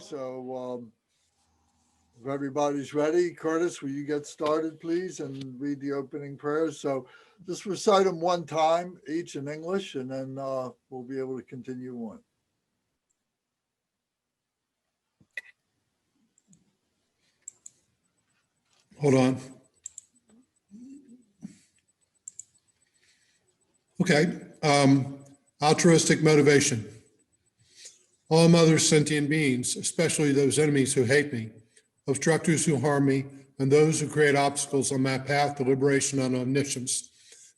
So if everybody's ready, Curtis, will you get started, please, and read the opening prayers? So just recite them one time, each in English, and then we'll be able to continue on. Hold on. Okay. Altruistic motivation. All other sentient beings, especially those enemies who hate me, obstructors who harm me, and those who create obstacles on my path to liberation and omniscience,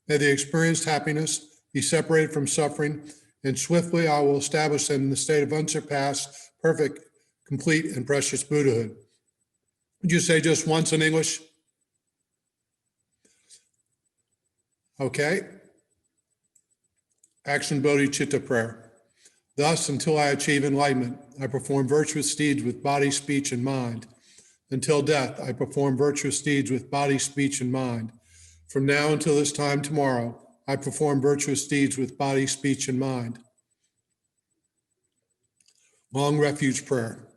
may they experience happiness, be separated from suffering, and swiftly I will establish them in the state of unsurpassed, perfect, complete, and precious Buddhahood. Would you say just once in English? Okay. Action Bodhicitta prayer. Thus, until I achieve enlightenment, I perform virtuous deeds with body, speech, and mind. Until death, I perform virtuous deeds with body, speech, and mind. From now until this time tomorrow, I perform virtuous deeds with body, speech, and mind. Long Refuge prayer.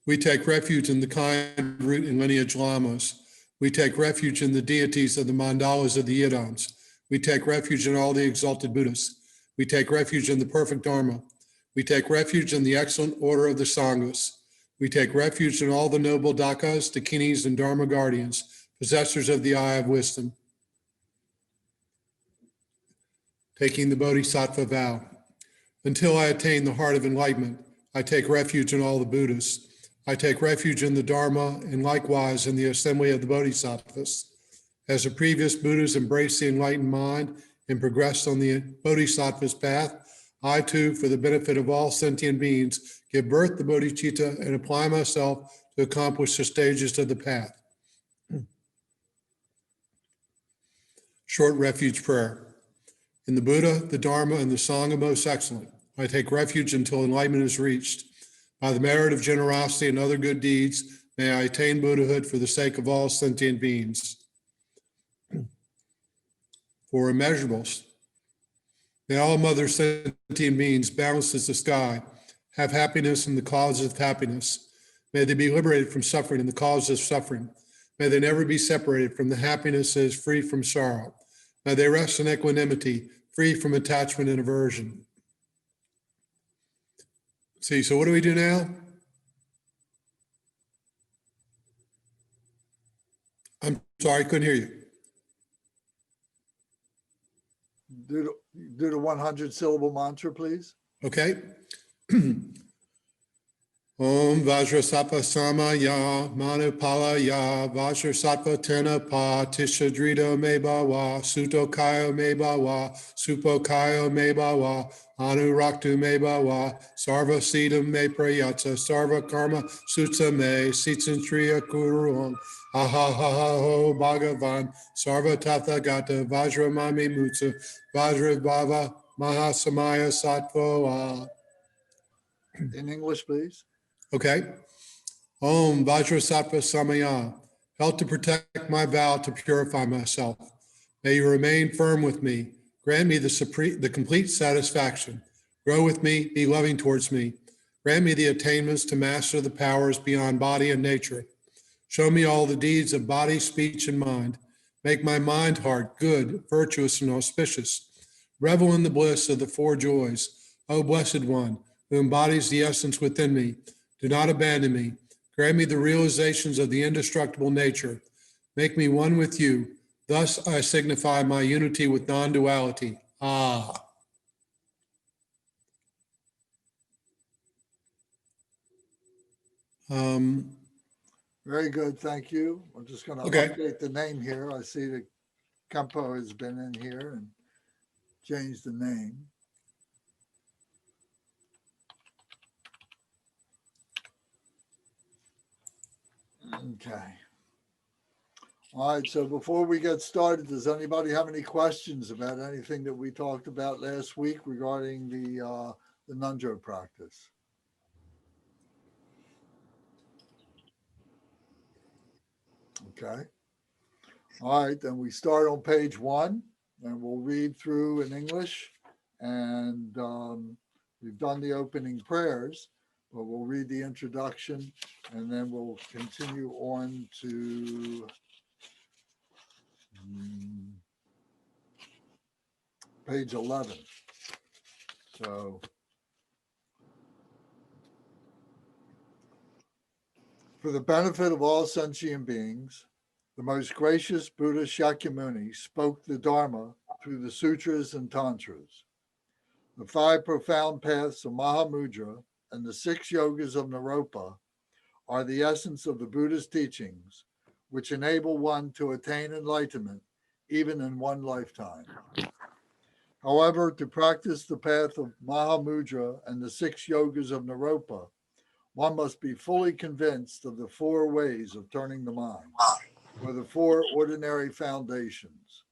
We take refuge in the kind root and lineage lamas. We take refuge in the deities of the mandalas of the yidams. We take refuge in all the exalted Buddhists. We take refuge in the perfect Dharma. We take refuge in the excellent order of the Sanghas. We take refuge in all the noble Dakas, Dakinis, and Dharma guardians, possessors of the eye of wisdom. Taking the Bodhisattva vow. Until I attain the heart of enlightenment, I take refuge in all the Buddhas. I take refuge in the Dharma and likewise in the assembly of the Bodhisattvas. As the previous Buddhas embraced the enlightened mind and progressed on the Bodhisattva's path, I too, for the benefit of all sentient beings, give birth to bodhicitta and apply myself to accomplish the stages of the path. Short refuge prayer. In the Buddha, the Dharma, and the Sangha most excellent, I take refuge until enlightenment is reached. By the merit of generosity and other good deeds, may I attain Buddhahood for the sake of all sentient beings. For immeasurables. May all mother sentient beings, balanced as the sky, have happiness in the causes of happiness. May they be liberated from suffering in the causes of suffering. May they never be separated from the happiness that is free from sorrow. May they rest in equanimity, free from attachment and aversion. See, so what do we do now? I'm sorry, I couldn't hear you. Do the 100-syllable mantra, please. Okay. Om Vajrasattva Samaya Manupalaya Vajrasattva Tenapa Tishadrita Me Bawa Sutokayo Me Bawa Supokayo Me Bawa Anuraktu Me Bawa Sarva Siddham Me Prayatsa Sarva Karma Sutsa Me Sitsantriya Kuruam Ahahaho Bhagavan Sarva Tathagata Vajramami Mutsa Vajrabhava Mahasamaya Sattva. In English, please. Okay. Om Vajrasattva Samaya. Help to protect my vow to purify myself. May you remain firm with me. Grant me the complete satisfaction. Grow with me, be loving towards me. Grant me the attainments to master the powers beyond body and nature. Show me all the deeds of body, speech, and mind. Make my mind heart good, virtuous, and auspicious. Revel in the bliss of the four joys. O Blessed One, who embodies the essence within me, do not abandon me. Grant me the realizations of the indestructible nature. Make me one with you. Thus I signify my unity with non-duality. Ah. Very good, thank you. I'm just going to update the name here. I see that Kempo has been in here and changed the name. Okay. All right, so before we get started, does anybody have any questions about anything that we talked about last week regarding the Ngondro practice? Okay. All right, then we start on page 1, and we'll read through in English, and we've done the opening prayers. but we'll read the introduction and then we'll continue on to page 11. So, for the benefit of all sentient beings, the most gracious Buddha Shakyamuni spoke the Dharma through the sutras and tantras. The 5 profound paths of Mahamudra and the 6 yogas of Naropa are the essence of the Buddha's teachings, which enable one to attain enlightenment even in one lifetime. However, to practice the path of Mahamudra and the 6 yogas of Naropa, one must be fully convinced of the 4 ways of turning the mind, or the 4 ordinary foundations.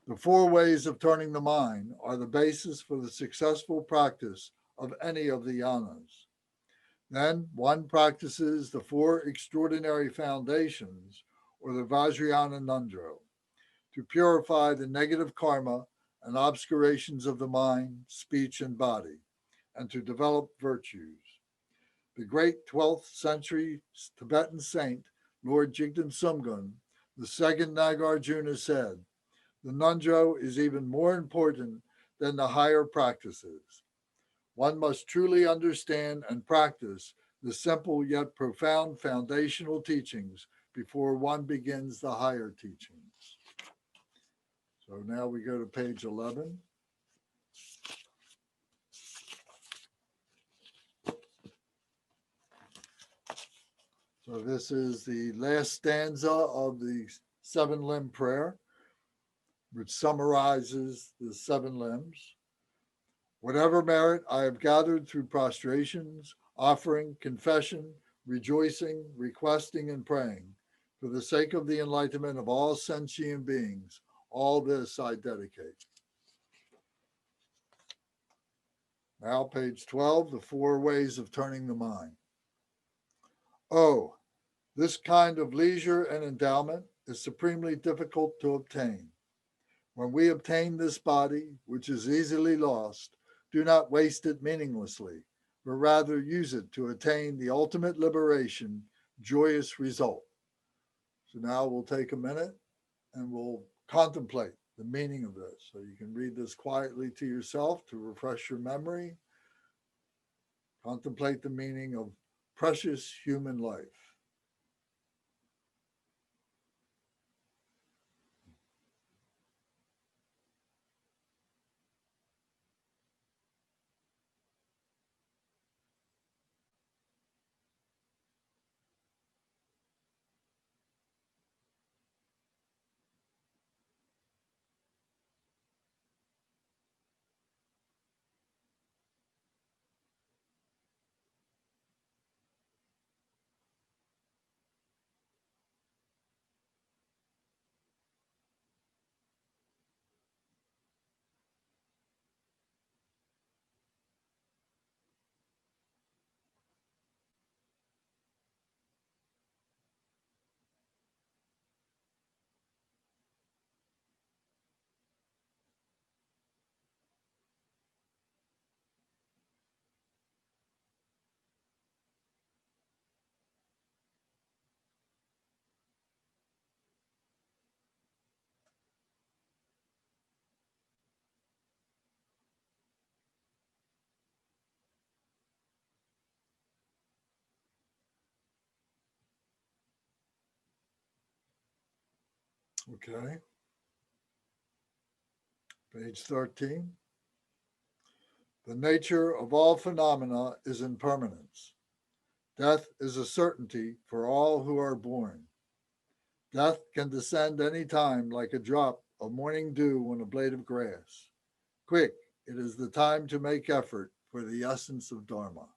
The 4 ways of turning the mind are the basis for the successful practice of any of the yanas. Then one practices the 4 extraordinary foundations, or the Vajranyana Ngondro, to purify the negative karma and obscurations of the mind, speech, and body, and to develop virtues. The great 12th century Tibetan saint, Lord Jigten Sumgun, the second Nagarjuna, said, "The Ngondro is even more important than the higher practices. One must truly understand and practice the simple yet profound foundational teachings before one begins the higher teachings." So now we go to page 11. So this is the last stanza of the 7-limb prayer, which summarizes the 7 limbs. Whatever merit I have gathered through prostrations, offering, confession, rejoicing, requesting, and praying, for the sake of the enlightenment of all sentient beings, all this I dedicate. Now, page 12, the 4 ways of turning the mind. Oh, this kind of leisure and endowment is supremely difficult to obtain. When we obtain this body, which is easily lost, do not waste it meaninglessly, but rather use it to attain the ultimate liberation, joyous result. So now we'll take a minute and we'll contemplate the meaning of this. So you can read this quietly to yourself to refresh your memory. Contemplate the meaning of precious human life. Okay. Page 13. The nature of all phenomena is impermanence. Death is a certainty for all who are born. Death can descend any time like a drop of morning dew on a blade of grass. Quick, it is the time to make effort for the essence of Dharma.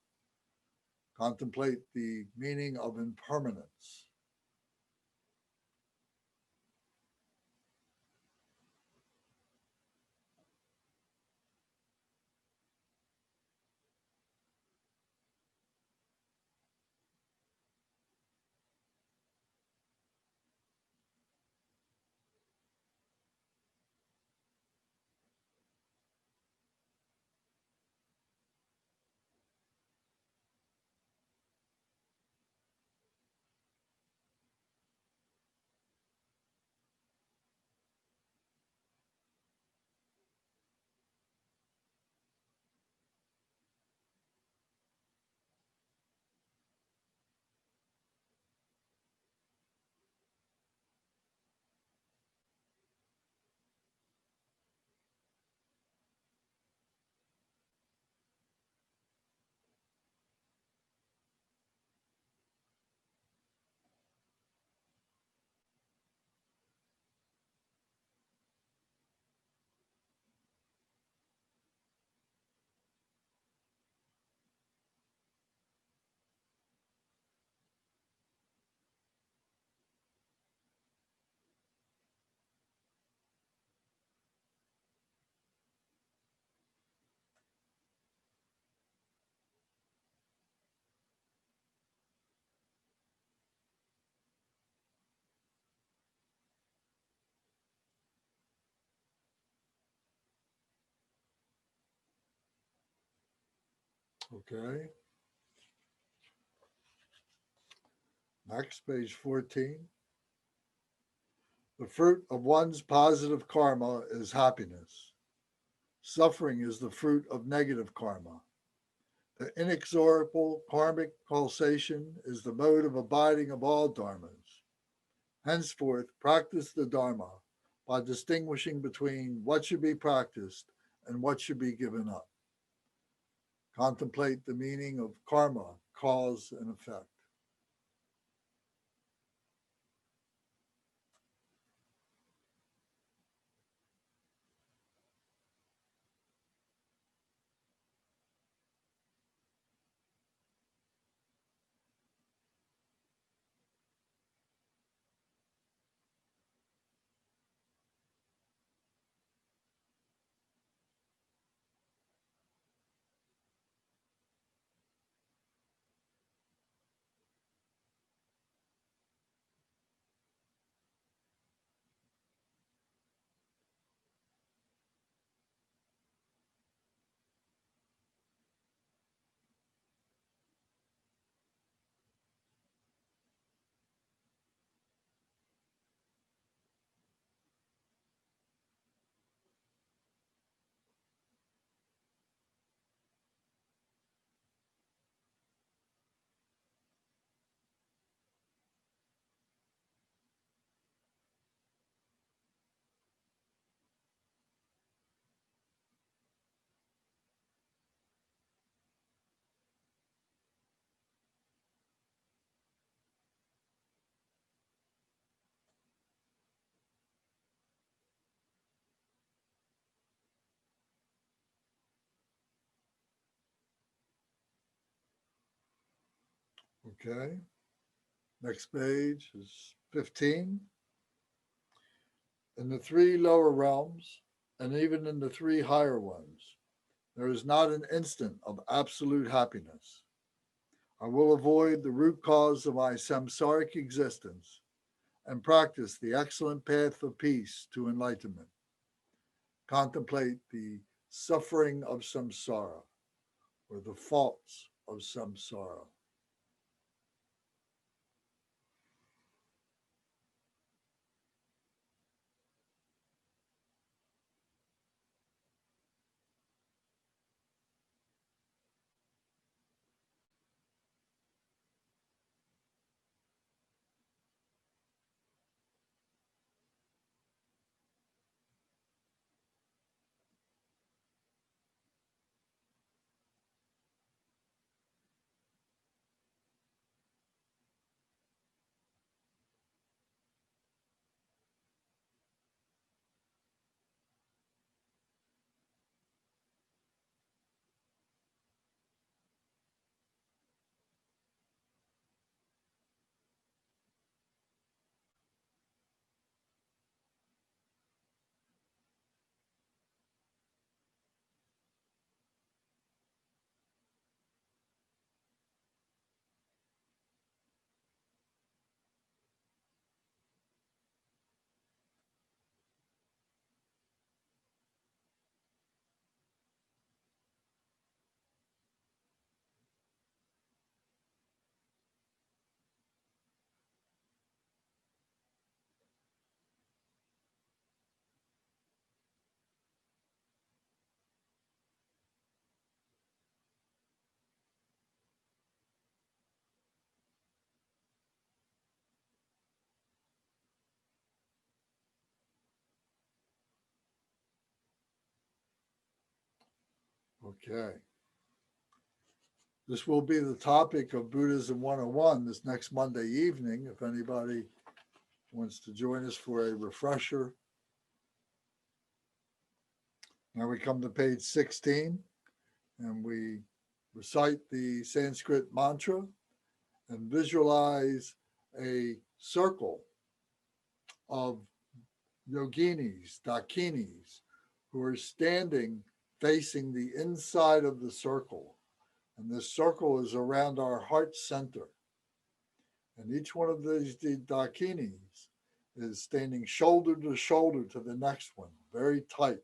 Contemplate the meaning of impermanence. Okay. Next, page 14. The fruit of one's positive karma is happiness. Suffering is the fruit of negative karma. The inexorable karmic pulsation is the mode of abiding of all dharmas. Henceforth, practice the Dharma by distinguishing between what should be practiced and what should be given up. Contemplate the meaning of karma, cause and effect. Okay. Next page is 15. In the three lower realms, and even in the three higher ones, there is not an instant of absolute happiness. I will avoid the root cause of my samsaric existence and practice the excellent path of peace to enlightenment. Contemplate the suffering of samsara or the faults of samsara. Okay. This will be the topic of Buddhism 101 this next Monday evening. If anybody wants to join us for a refresher. Now we come to page 16 and we recite the Sanskrit mantra and visualize a circle of yoginis, dakinis, who are standing facing the inside of the circle. And this circle is around our heart center. And each one of these dakinis is standing shoulder to the next one, very tight,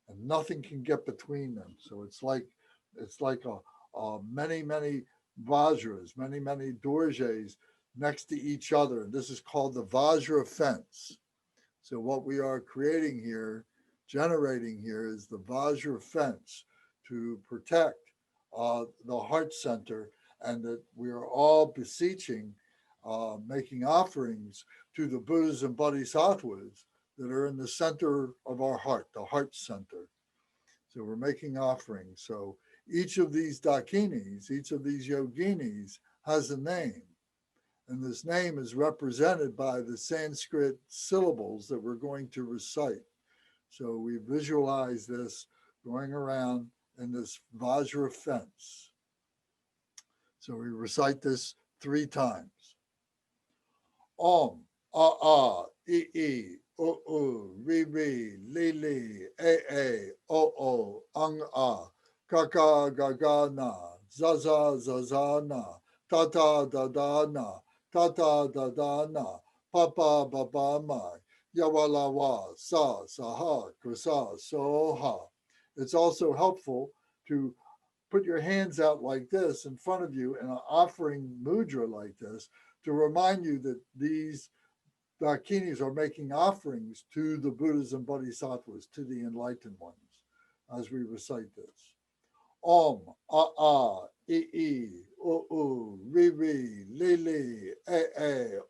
and nothing can get between them. So it's like many, many Vajras, many, many Dorjes next to each other. And this is called the Vajra fence. So what we are creating here, generating here, is the Vajra fence to protect the heart center, and that we are all beseeching, making offerings to the Buddhas and Bodhisattvas that are in the center of our heart, the heart center. So we're making offerings. So each of these dakinis, each of these yoginis has a name. And this name is represented by the Sanskrit syllables that we're going to recite. So we visualize this going around in this Vajra fence. So we recite this 3 times. Om, a, I, o, ri, li, o, ang, a, kaka, gaga, na, zaza, na, tata, da, na, tata, da, na, papa, baba, mai, yawalawa, sa, saha, kusa, soha. It's also helpful to put your hands out like this in front of you in an offering mudra like this to remind you that these dakinis are making offerings to the Buddhas and Bodhisattvas, to the enlightened ones, as we recite this. Om, a, I, o, ri, li,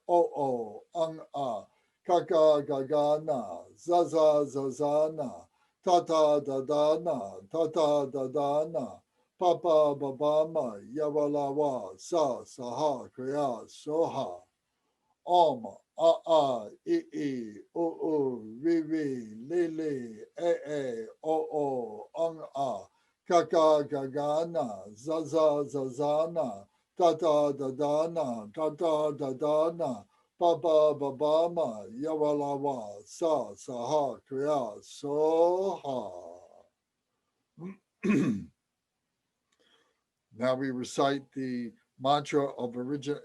o, ang, a, kaka, gaga, na, zaza, na, tata, da, na, tata, da, na, papa, baba, ma, yawalawa, sa, saha, kriya, soha. Om, a, I, o, ri, li, o, ang, a, kaka, gaga, na, zaza, na, tata, da, na, tata, da, na, papa, baba, ma, yawalawa, sa, saha, kriya, soha. Now we recite the mantra of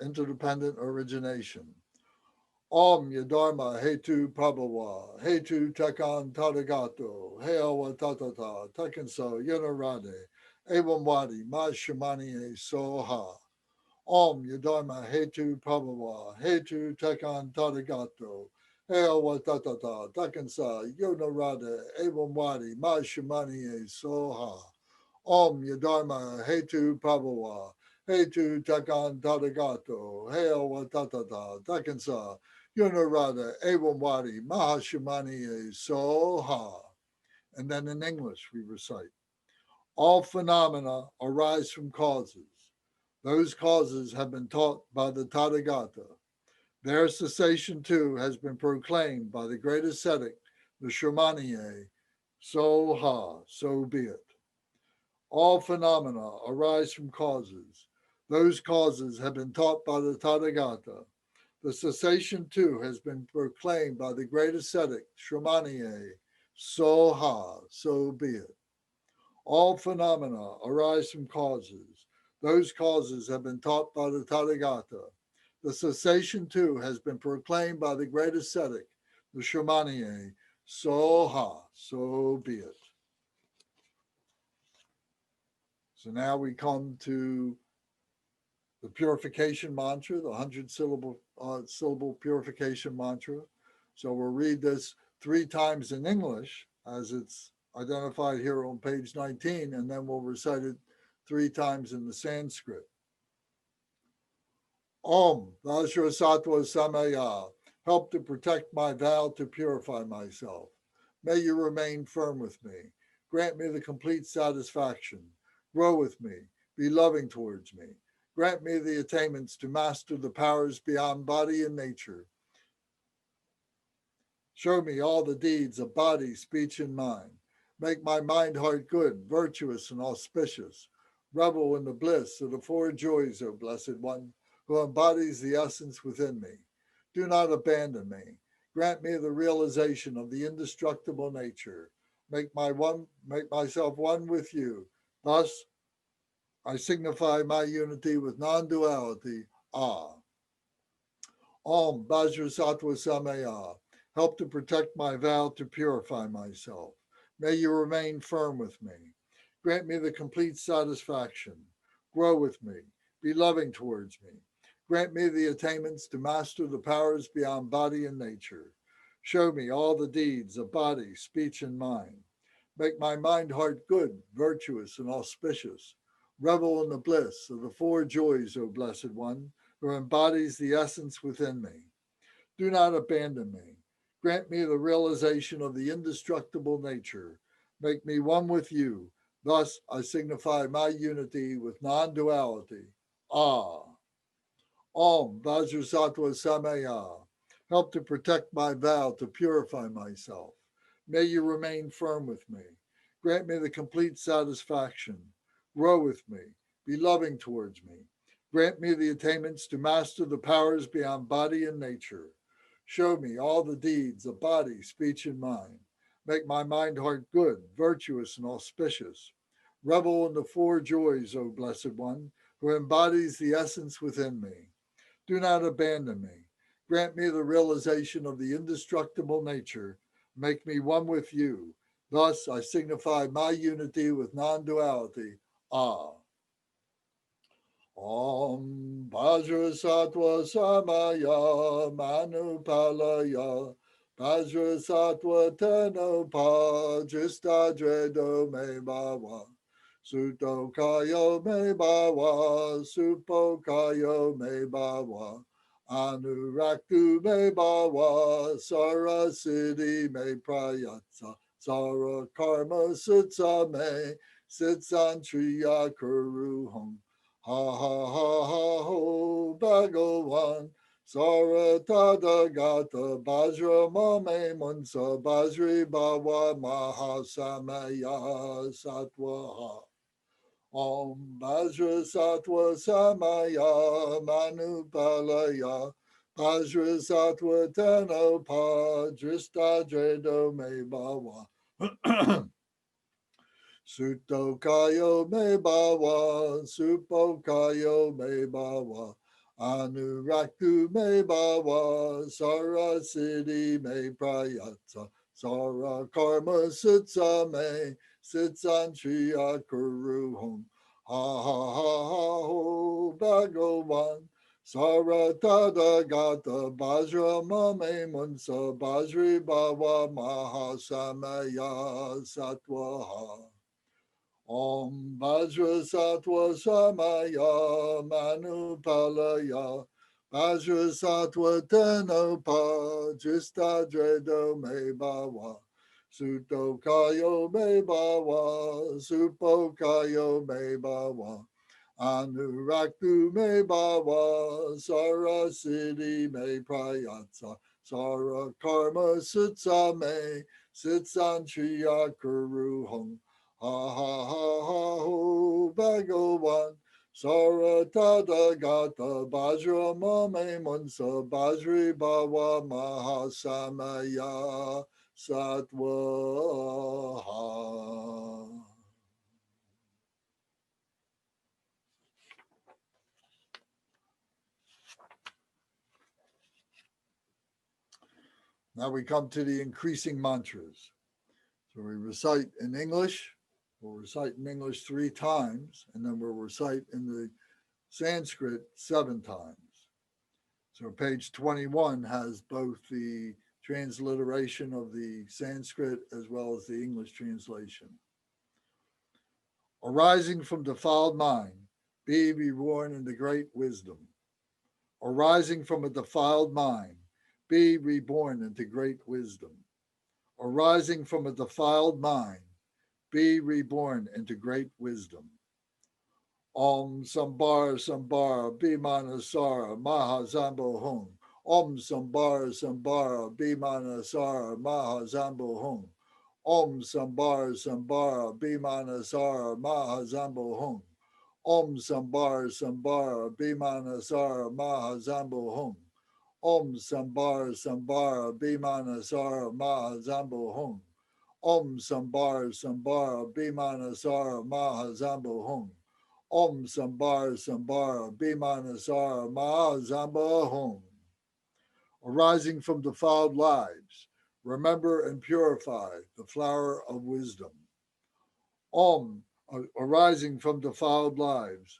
interdependent origination. Om Yadharma Hetu Prabhava, Hetu Tekan Tadagato, Heawa Tatata, Tekanso Yunarade, Evam Ma Shamani Soha. Om Yadharma Hetu Prabhava, Hetu Tekan Tadagato, Heawa Tatata, Tekansa Yunarade, Evam Ma Shamani Soha. Om Yadharma Hetu Prabhava, Hetu Tekan Tadagato, Heawa Tatata, Tekansa Yunarada Evam Mahashimani Soha. And then in English we recite, all phenomena arise from causes. Those causes have been taught by the Tathagata. Their cessation too has been proclaimed by the great ascetic, the Shamaniye. Soha, so be it. All phenomena arise from causes. Those causes have been taught by the Tathagata. The cessation too has been proclaimed by the great ascetic, Shamaniye. Soha, so be it. All phenomena arise from causes. Those causes have been taught by the Tathagata. The cessation too has been proclaimed by the great ascetic, the Shamaniye. Soha, so be it. So now we come to the purification mantra, the 100-syllable purification mantra. So we'll read this 3 times in English, as it's identified here on page 19, and then we'll recite it 3 times in the Sanskrit. Om Vajrasattva Samaya, help to protect my vow to purify myself. May you remain firm with me. Grant me the complete satisfaction. Grow with me. Be loving towards me. Grant me the attainments to master the powers beyond body and nature. Show me all the deeds of body, speech, and mind. Make my mind heart good, virtuous, and auspicious. Revel in the bliss of the 4 joys, O Blessed One, who embodies the essence within me. Do not abandon me. Grant me the realization of the indestructible nature. Make myself one with you. Thus, I signify my unity with non-duality. Ah. Om Vajrasattva Samaya, help to protect my vow to purify myself. May you remain firm with me. Grant me the complete satisfaction. grow with me, be loving towards me. Grant me the attainments to master the powers beyond body and nature. Show me all the deeds of body, speech, and mind. Make my mind heart good, virtuous, and auspicious. Revel in the bliss of the four joys, O Blessed One, who embodies the essence within me. Do not abandon me. Grant me the realization of the indestructible nature. Make me one with you. Thus I signify my unity with non-duality. Ah. Om Vajrasattva Samaya. Help to protect my vow to purify myself. May you remain firm with me. Grant me the complete satisfaction. Grow with me. Be loving towards me. Grant me the attainments to master the powers beyond body and nature. Show me all the deeds of body, speech, and mind. Make my mind heart good, virtuous, and auspicious. Revel in the four joys, O Blessed One, who embodies the essence within me. Do not abandon me. Grant me the realization of the indestructible nature. Make me one with you. Thus I signify my unity with non-duality. Ah. Om Vajrasattva Samaya Manupalaya Vajrasattva Tenopa Jistadredo Me Bhava Suto Kayo Me Bhava Supo Kayo Me Bhava Anuraktu Me Bhava Sara Siddhi Me Prayatsa Sara Karma Sutsa Me Sitsan Triya Kuru Hong Ha ha ha ha ho Bhagavan Saratada Gata Bajra Mame Munsa Bajri Bhava Mahasamaya Satwaha Om Bajra Satwa Samaya Manupalaya Bajra Satwa Tanopa Drista Dredo Me Bhava Suto Kayo Me Bawa, Supo Kayo Me Bawa, Anuraktu Me Bawa, Sara Siddhi Me Prayatsa, Sara Karma Sitsa Me, Sitsan Triya Kuru Hum, Ha Ha Ha Ha Ho Bhagavan, Sara Tada Gata Bajra Mame Munsa Bajri Bhava Mahasamaya Satwaha. Om Vajrasattva Samaya Manupalaya Vajrasattva Tenopa Jistadredo Me Bhava Suto Kayo Me Bhava Supo Kayo Me Bhava Anuraktu Me Bhava Sara Siddhi Me Prayatsa Sara Karma Sutsa Me Sitsan Triya Kuru Hong Ha ha ha ha ho Bhagavan Saratada Gata Bajra Mame Munsa Bajri Bhava Mahasamaya Satwaha. Now we come to the increasing mantras. So we recite in English. We'll recite in English 3 times, and then we'll recite in the Sanskrit 7 times. So page 21 has both the transliteration of the Sanskrit as well as the English translation. Arising from defiled mind, be reborn into great wisdom. Arising from a defiled mind, be reborn into great wisdom. Arising from a defiled mind, be reborn into great wisdom. Om Sambara Sambara Bhimanasara Mahazambo Hum. Om Sambara Sambara Bhimanasara Mahazambo Hum. Om Sambara Sambara Bhimanasara Mahazambo Hum. Om Sambara Sambara Bhimanasara Mahazambo Hum. Om Sambara Sambara Bhimanasara Mahazambo Hum. Om Sambara Sambara Bhimanasara Mahazambo Hum. Om Sambara Sambara Bhimanasara Mahazamba Hum. Arising from defiled lives, remember and purify the flower of wisdom. Om, arising from defiled lives,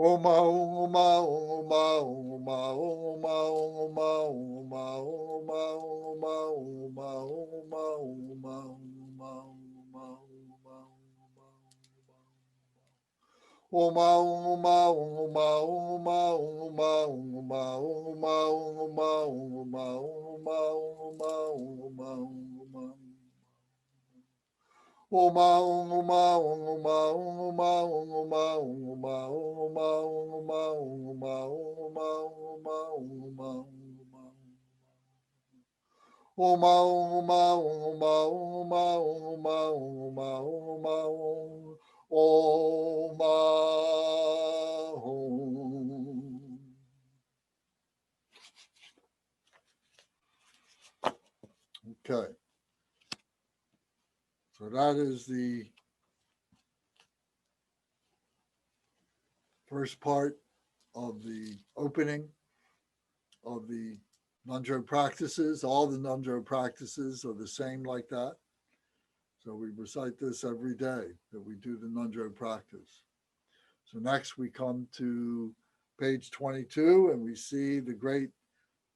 Om Om Om Om Om Om Om Om Okay, so that is the first part of the opening of the Ngondro practices. All the Ngondro practices are the same like that. So we recite this every day that we do the Ngondro practice. So next we come to page 22 and we see the great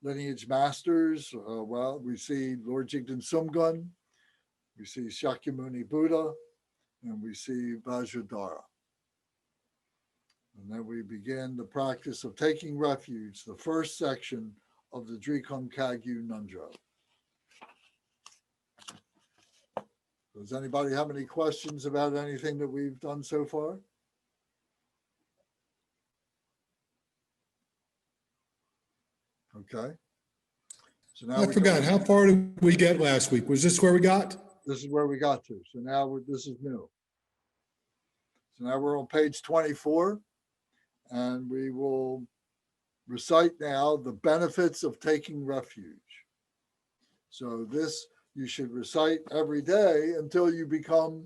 lineage masters. We see Lord Jigten Sumgun, we see Shakyamuni Buddha, and we see Vajradhara. And then we begin the practice of taking refuge, the first section of the Drikung Kagyu Ngondro. Does anybody have any questions about anything that we've done so far? Okay. So now I forgot, how far did we get last week? Was this where we got? This is where we got to. So now this is new. So now we're on page 24, and we will recite now the benefits of taking refuge. So this you should recite every day until you become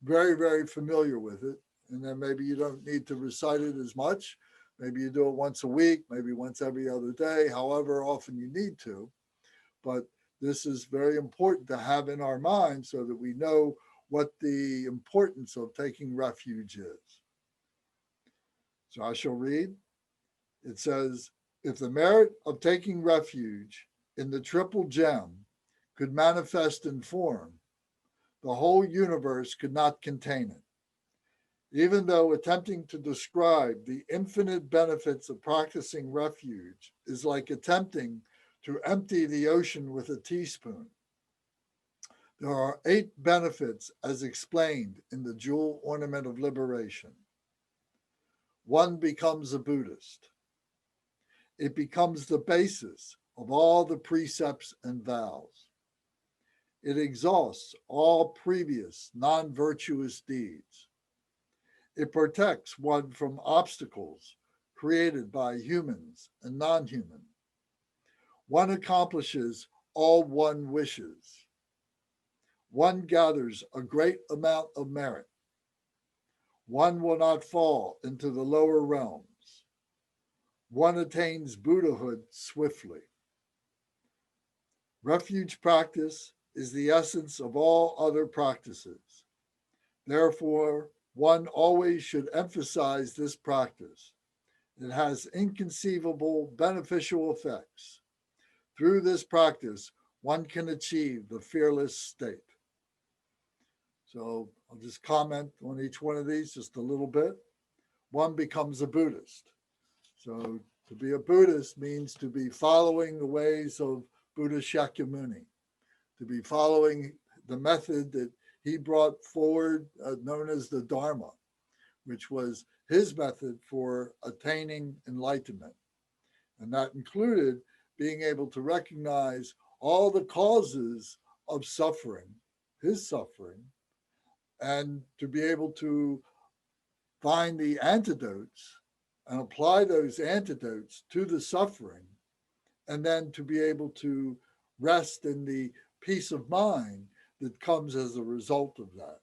very, very familiar with it. And then maybe you don't need to recite it as much. Maybe you do it once a week, maybe once every other day, however often you need to. But this is very important to have in our minds so that we know what the importance of taking refuge is. So I shall read. It says, if the merit of taking refuge in the triple gem could manifest in form, the whole universe could not contain it. Even though attempting to describe the infinite benefits of practicing refuge is like attempting to empty the ocean with a teaspoon. There are 8 benefits as explained in the Jewel Ornament of Liberation. 1 becomes a Buddhist. It becomes the basis of all the precepts and vows. It exhausts all previous non-virtuous deeds. It protects one from obstacles created by humans and non-human. One accomplishes all one wishes. One gathers a great amount of merit. One will not fall into the lower realms. One attains Buddhahood swiftly. Refuge practice is the essence of all other practices. Therefore, one always should emphasize this practice. It has inconceivable beneficial effects. Through this practice, one can achieve the fearless state. So I'll just comment on each one of these just a little bit. 1 becomes a Buddhist. So to be a Buddhist means to be following the ways of Buddha Shakyamuni, to be following the method that he brought forward, known as the Dharma, which was his method for attaining enlightenment. And that included being able to recognize all the causes of suffering, his suffering, and to be able to find the antidotes and apply those antidotes to the suffering, and then to be able to rest in the peace of mind that comes as a result of that.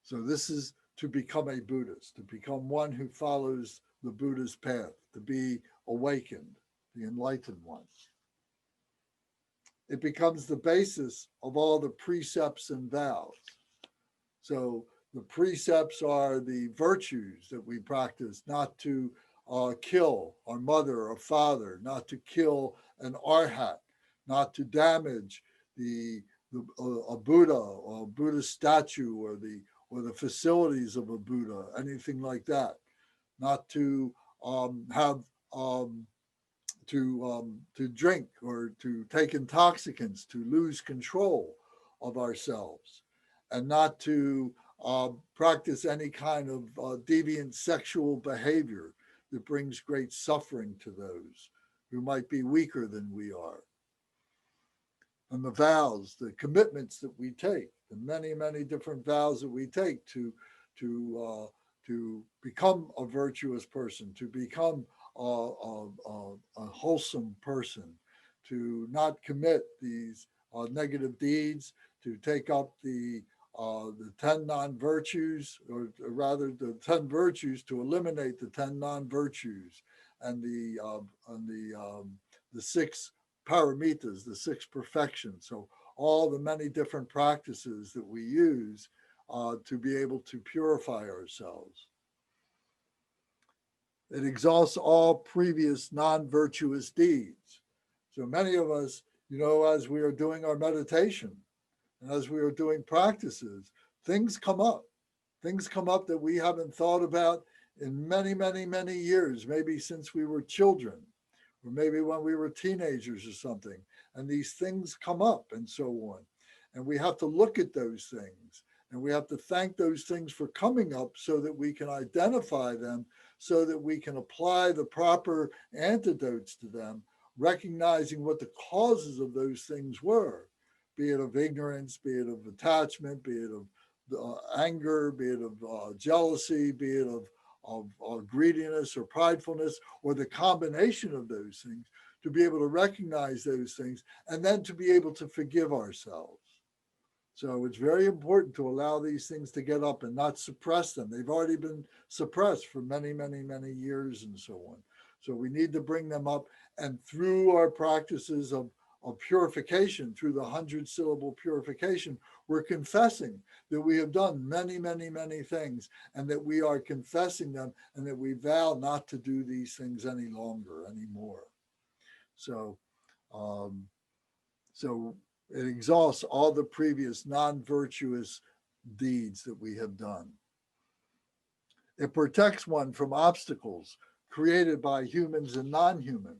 So this is to become a Buddhist, to become one who follows the Buddha's path, to be awakened, the enlightened one. It becomes the basis of all the precepts and vows. So The precepts are the virtues that we practice, not to kill our mother or father, not to kill an arhat, not to damage a Buddha or a Buddha statue or the facilities of a Buddha, anything like that. Not to have to drink or to take intoxicants, to lose control of ourselves, and not to practice any kind of deviant sexual behavior that brings great suffering to those who might be weaker than we are. And the vows, the commitments that we take, the many, many different vows that we take to become a virtuous person, to become a wholesome person, to not commit these negative deeds, to take up the 10 non-virtues, or rather the 10 virtues, to eliminate the 10 non-virtues, and the 6 paramitas, the 6 perfections. So all the many different practices that we use to be able to purify ourselves. It exhausts all previous non-virtuous deeds. So many of us, as we are doing our meditation and as we are doing practices, things come up. Things come up that we haven't thought about in many, many, many years, maybe since we were children, or maybe when we were teenagers or something. And these things come up and so on. And we have to look at those things. And we have to thank those things for coming up so that we can identify them, so that we can apply the proper antidotes to them, recognizing what the causes of those things were, be it of ignorance, be it of attachment, be it of anger, be it of jealousy, be it of greediness or pridefulness, or the combination of those things, to be able to recognize those things and then to be able to forgive ourselves. So it's very important to allow these things to get up and not suppress them. They've already been suppressed for many, many, many years and so on. So we need to bring them up, and through our practices of purification, through the 100-syllable purification, we're confessing that we have done many, many, many things, and that we are confessing them, and that we vow not to do these things any longer, anymore. So, it exhausts all the previous non-virtuous deeds that we have done. It protects one from obstacles created by humans and non-human.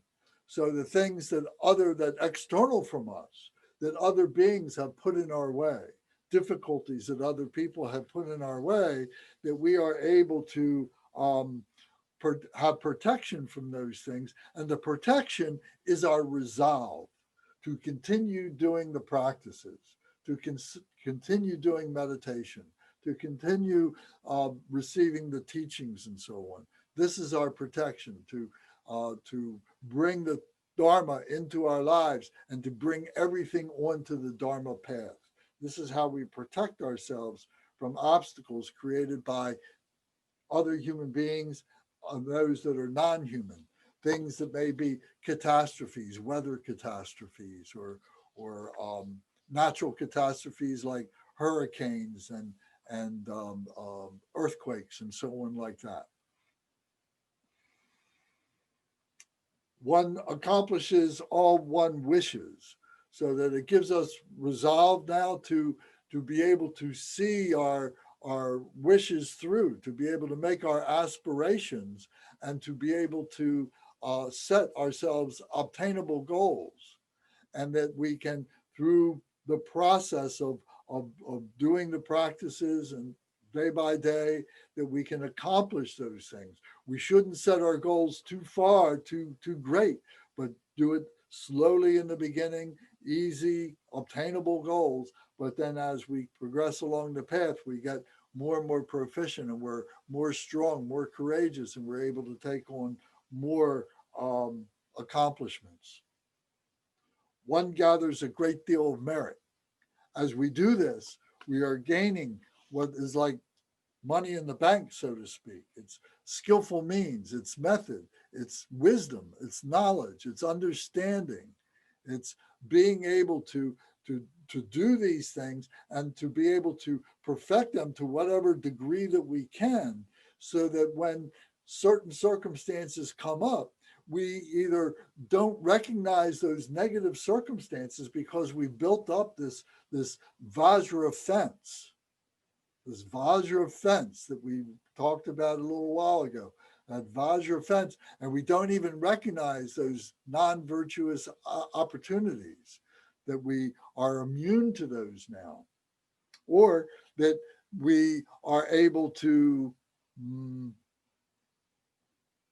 So the things that external from us, that other beings have put in our way, difficulties that other people have put in our way, that we are able to have protection from those things. And the protection is our resolve to continue doing the practices, to continue doing meditation, to continue receiving the teachings and so on. This is our protection, to bring the Dharma into our lives and to bring everything onto the Dharma path. This is how we protect ourselves from obstacles created by other human beings, those that are non-human, things that may be catastrophes, weather catastrophes, or natural catastrophes like hurricanes and earthquakes and so on like that. One accomplishes all one wishes, so that it gives us resolve now to be able to see our wishes through, to be able to make our aspirations, and to be able to set ourselves obtainable goals, and that we can, through the process of doing the practices and day by day, that we can accomplish those things. We shouldn't set our goals too far, too great, but do it slowly in the beginning, easy, obtainable goals. But then as we progress along the path, we get more and more proficient, and we're more strong, more courageous, and we're able to take on more accomplishments. One gathers a great deal of merit. As we do this, we are gaining what is like money in the bank, so to speak. It's skillful means, it's method, it's wisdom, it's knowledge, it's understanding, it's being able to to do these things and to be able to perfect them to whatever degree that we can, so that when certain circumstances come up, we either don't recognize those negative circumstances because we built up this Vajra fence, this Vajra fence that we talked about a little while ago, that Vajra fence, and we don't even recognize those non-virtuous opportunities, that we are immune to those now, or that we are able to,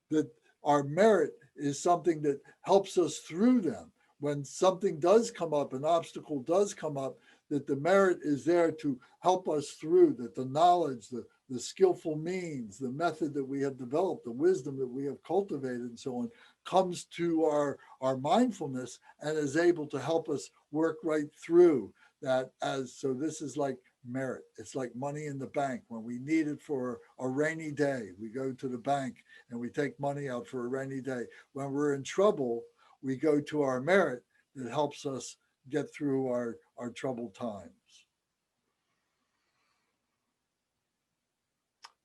that our merit is something that helps us through them. When something does come up, an obstacle does come up, that the merit is there to help us through, that the knowledge, the skillful means, the method that we have developed, the wisdom that we have cultivated and so on, comes to our mindfulness and is able to help us work right through that. So this is like merit. It's like money in the bank. When we need it for a rainy day, we go to the bank and we take money out for a rainy day. When we're in trouble, we go to our merit that helps us get through our troubled times.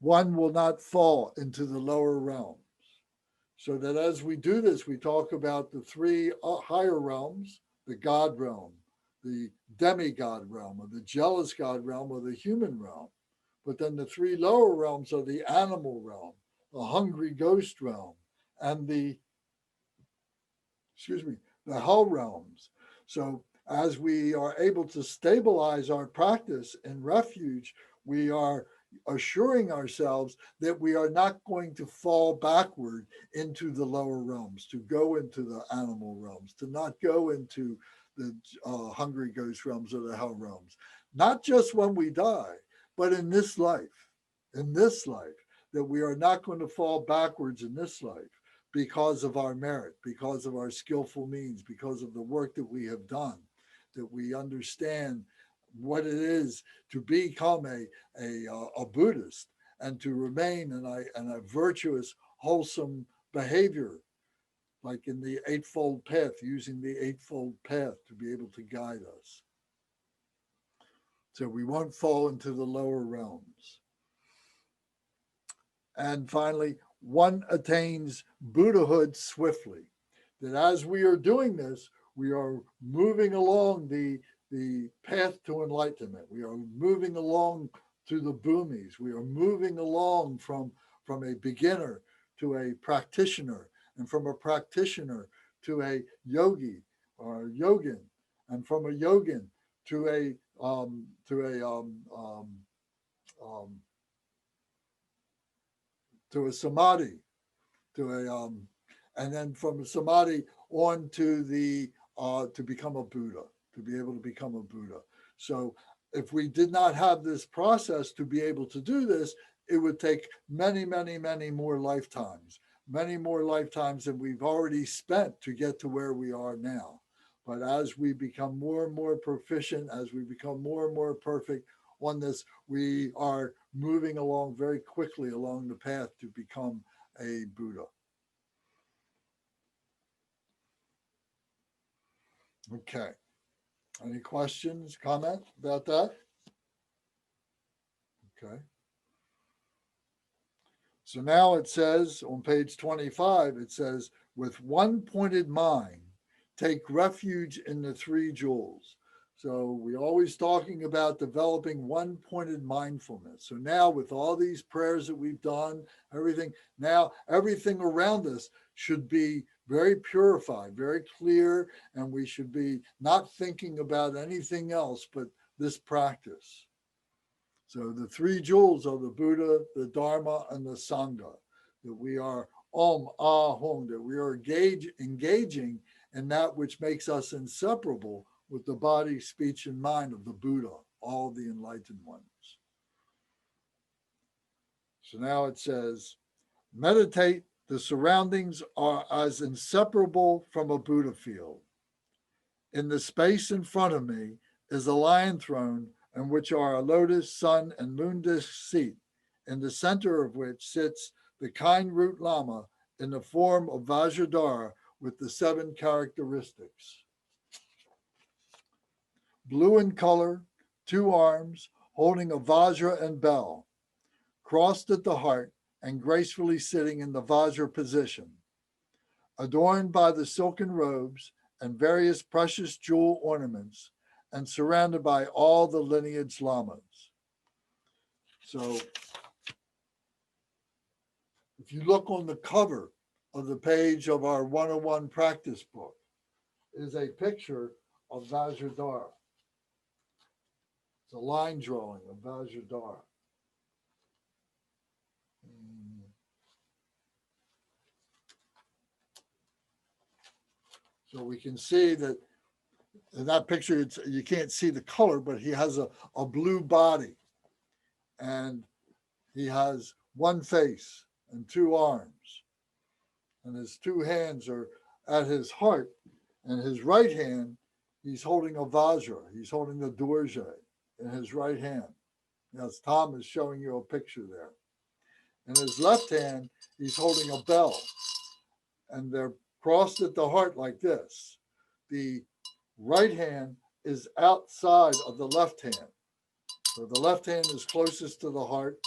One will not fall into the lower realms. So that as we do this, we talk about the three higher realms, the God realm, the demigod realm, or the jealous God realm, or the human realm. But then the three lower realms are the animal realm, the hungry ghost realm, and the hell realms. So as we are able to stabilize our practice in refuge, we are assuring ourselves that we are not going to fall backward into the lower realms, to go into the animal realms, to not go into the hungry ghost realms or the hell realms. Not just when we die, but in this life, that we are not going to fall backwards in this life because of our merit, because of our skillful means, because of the work that we have done, that we understand what it is to become a Buddhist and to remain in a virtuous, wholesome behavior, like in the Eightfold Path, using the Eightfold Path to be able to guide us. So we won't fall into the lower realms. And finally, one attains Buddhahood swiftly. That as we are doing this, we are moving along the path to enlightenment. We are moving along to the bhumis. We are moving along from a beginner to a practitioner, and from a practitioner to a yogi or yogin, and from a yogin to a samadhi, and then from a samadhi on to to become a Buddha, to be able to become a Buddha. So if we did not have this process to be able to do this, it would take many, many, many more lifetimes than we've already spent to get to where we are now. But as we become more and more proficient, as we become more and more perfect on this, we are moving along very quickly along the path to become a Buddha. Okay. Any questions, comment about that? Okay. So now it says on page 25, it says, with one pointed mind, take refuge in the three jewels. So we're always talking about developing one pointed mindfulness. So now with all these prayers that we've done, everything around us should be very purified, very clear, and we should be not thinking about anything else but this practice. So the three jewels are the Buddha, the Dharma, and the Sangha. That we are Om, Ah, Hum, that we are engaging in that which makes us inseparable with the body, speech, and mind of the Buddha, all the enlightened ones. So now it says, meditate, the surroundings are as inseparable from a Buddha field. In the space in front of me is a lion throne in which are a lotus, sun, and moon disk seat, in the center of which sits the kind root Lama in the form of Vajradhara with the 7 characteristics. blue in color, 2 arms, holding a Vajra and bell, crossed at the heart and gracefully sitting in the Vajra position, adorned by the silken robes and various precious jewel ornaments, and surrounded by all the lineage lamas. So if you look on the cover of the page of our 101 practice book, is a picture of Vajradhara. It's a line drawing of Vajradhara. So we can see that in that picture, you can't see the color, but he has a blue body, and he has 1 face and 2 arms, and his 2 hands are at his heart, and his right hand, he's holding a Vajra. He's holding the Dorje in his right hand. As Tom is showing you a picture there. In his left hand, he's holding a bell, and they're crossed at the heart like this. The right hand is outside of the left hand. So the left hand is closest to the heart.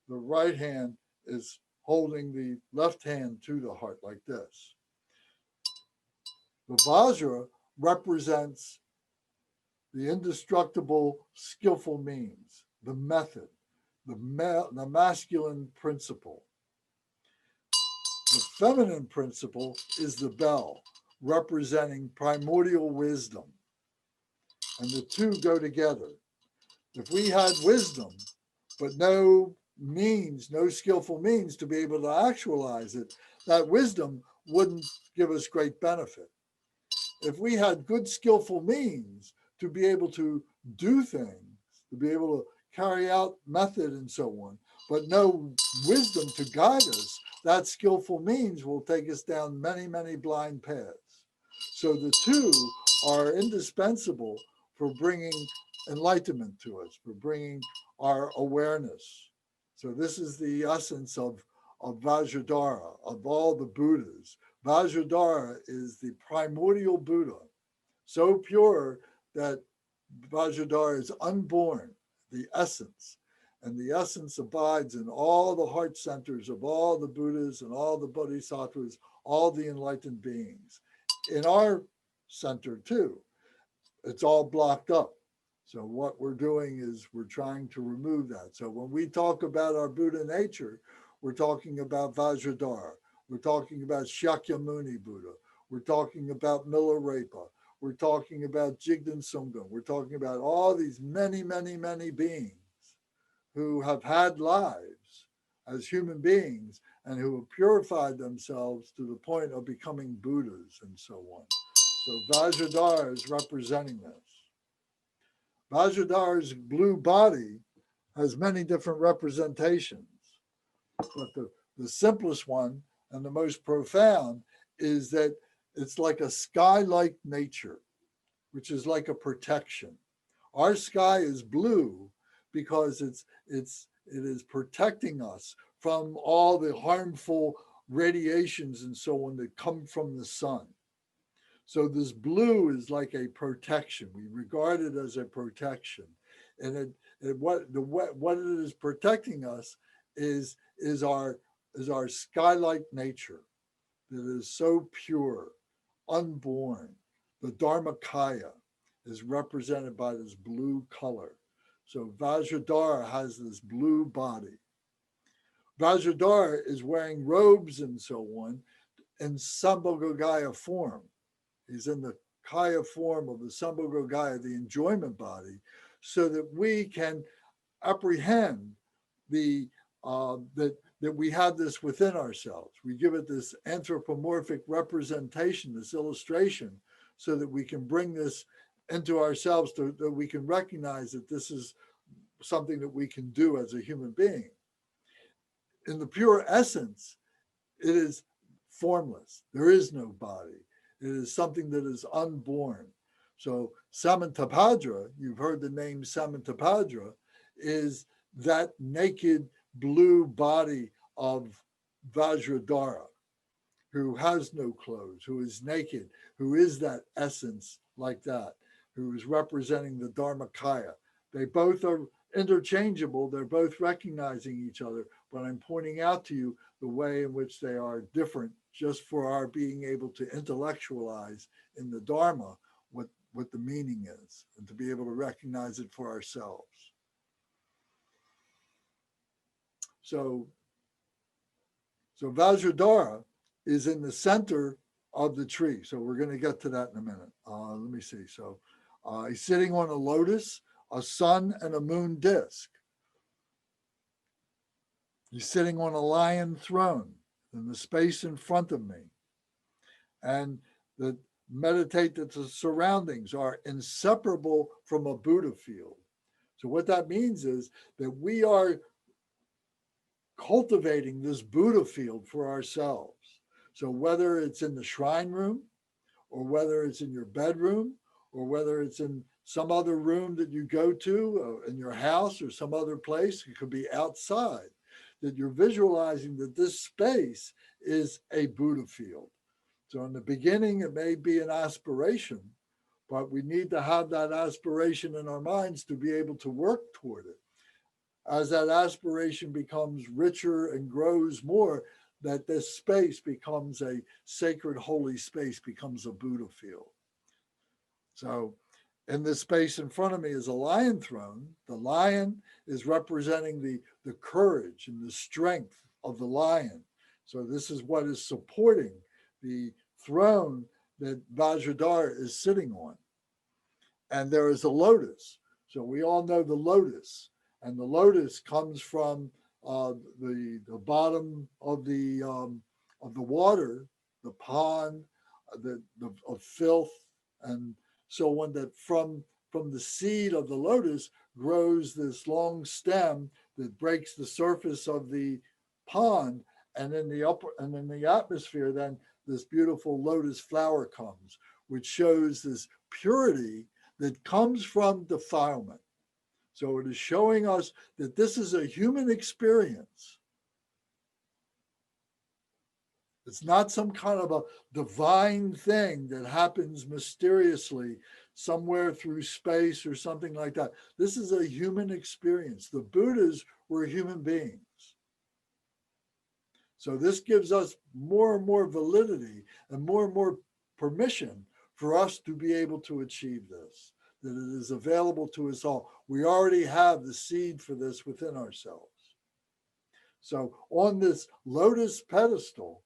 The right hand is holding the left hand to the heart like this. The Vajra represents the indestructible, skillful means, the method, the masculine principle. The feminine principle is the bell, representing primordial wisdom. And the 2 go together. If we had wisdom, but no means, no skillful means to be able to actualize it, that wisdom wouldn't give us great benefit. If we had good skillful means to be able to do things, to be able to carry out method and so on, but no wisdom to guide us, that skillful means will take us down many, many blind paths. So the 2 are indispensable for bringing enlightenment to us, for bringing our awareness. So this is the essence of Vajradhara, of all the Buddhas. Vajradhara is the primordial Buddha, so pure that Vajradhara is unborn, the essence. And the essence abides in all the heart centers of all the Buddhas and all the Bodhisattvas, all the enlightened beings. In our center too, it's all blocked up. So what we're doing is we're trying to remove that. So when we talk about our Buddha nature, we're talking about Vajradhara. We're talking about Shakyamuni Buddha. We're talking about Milarepa. We're talking about Jigdan Sungam. We're talking about all these many, many, many beings who have had lives as human beings and who have purified themselves to the point of becoming Buddhas and so on. So Vajradhara is representing this. Vajradhara's blue body has many different representations, but the simplest one and the most profound is that it's like a sky-like nature, which is like a protection. Our sky is blue because it is protecting us from all the harmful radiations and so on that come from the sun. So this blue is like a protection. We regard it as a protection, and what it is protecting us is our sky-like nature that is so pure, unborn. The Dharmakaya is represented by this blue color. So Vajradhara has this blue body. Vajradhara is wearing robes and so on in Sambhogagaya form. He's in the kaya form of the Sambhogagaya, the enjoyment body, so that we can apprehend that we have this within ourselves. We give it this anthropomorphic representation, this illustration, so that we can bring this into ourselves, that we can recognize that this is something that we can do as a human being. In the pure essence, it is formless. There is no body. It is something that is unborn. So Samantabhadra, you've heard the name Samantabhadra, is that naked blue body of Vajradhara, who has no clothes, who is naked, who is that essence like that, who is representing the Dharmakaya. They both are interchangeable. They're both recognizing each other, but I'm pointing out to you the way in which they are different just for our being able to intellectualize in the Dharma what the meaning is and to be able to recognize it for ourselves. So Vajradhara is in the center of the tree. So we're going to get to that in a minute. Let me see. So he's sitting on a lotus, a sun, and a moon disk. He's sitting on a lion throne in the space in front of me. And meditate that the surroundings are inseparable from a Buddha field. So what that means is that we are cultivating this Buddha field for ourselves. So whether it's in the shrine room, or whether it's in your bedroom, or whether it's in some other room that you go to in your house or some other place, it could be outside, that you're visualizing that this space is a Buddha field. So in the beginning, it may be an aspiration, but we need to have that aspiration in our minds to be able to work toward it. As that aspiration becomes richer and grows more, that this space becomes a sacred, holy space, becomes a Buddha field. So in this space in front of me is a lion throne. The lion is representing the courage and the strength of the lion. So this is what is supporting the throne that Vajradhara is sitting on. And there is a lotus. So we all know the lotus. And the lotus comes from the bottom of the water, the pond, of filth, and so on. That from the seed of the lotus grows this long stem that breaks the surface of the pond, and in the atmosphere, then this beautiful lotus flower comes, which shows this purity that comes from defilement. So it is showing us that this is a human experience. It's not some kind of a divine thing that happens mysteriously somewhere through space or something like that. This is a human experience. The Buddhas were human beings. So this gives us more and more validity and more permission for us to be able to achieve this, that it is available to us all. We already have the seed for this within ourselves. So on this lotus pedestal,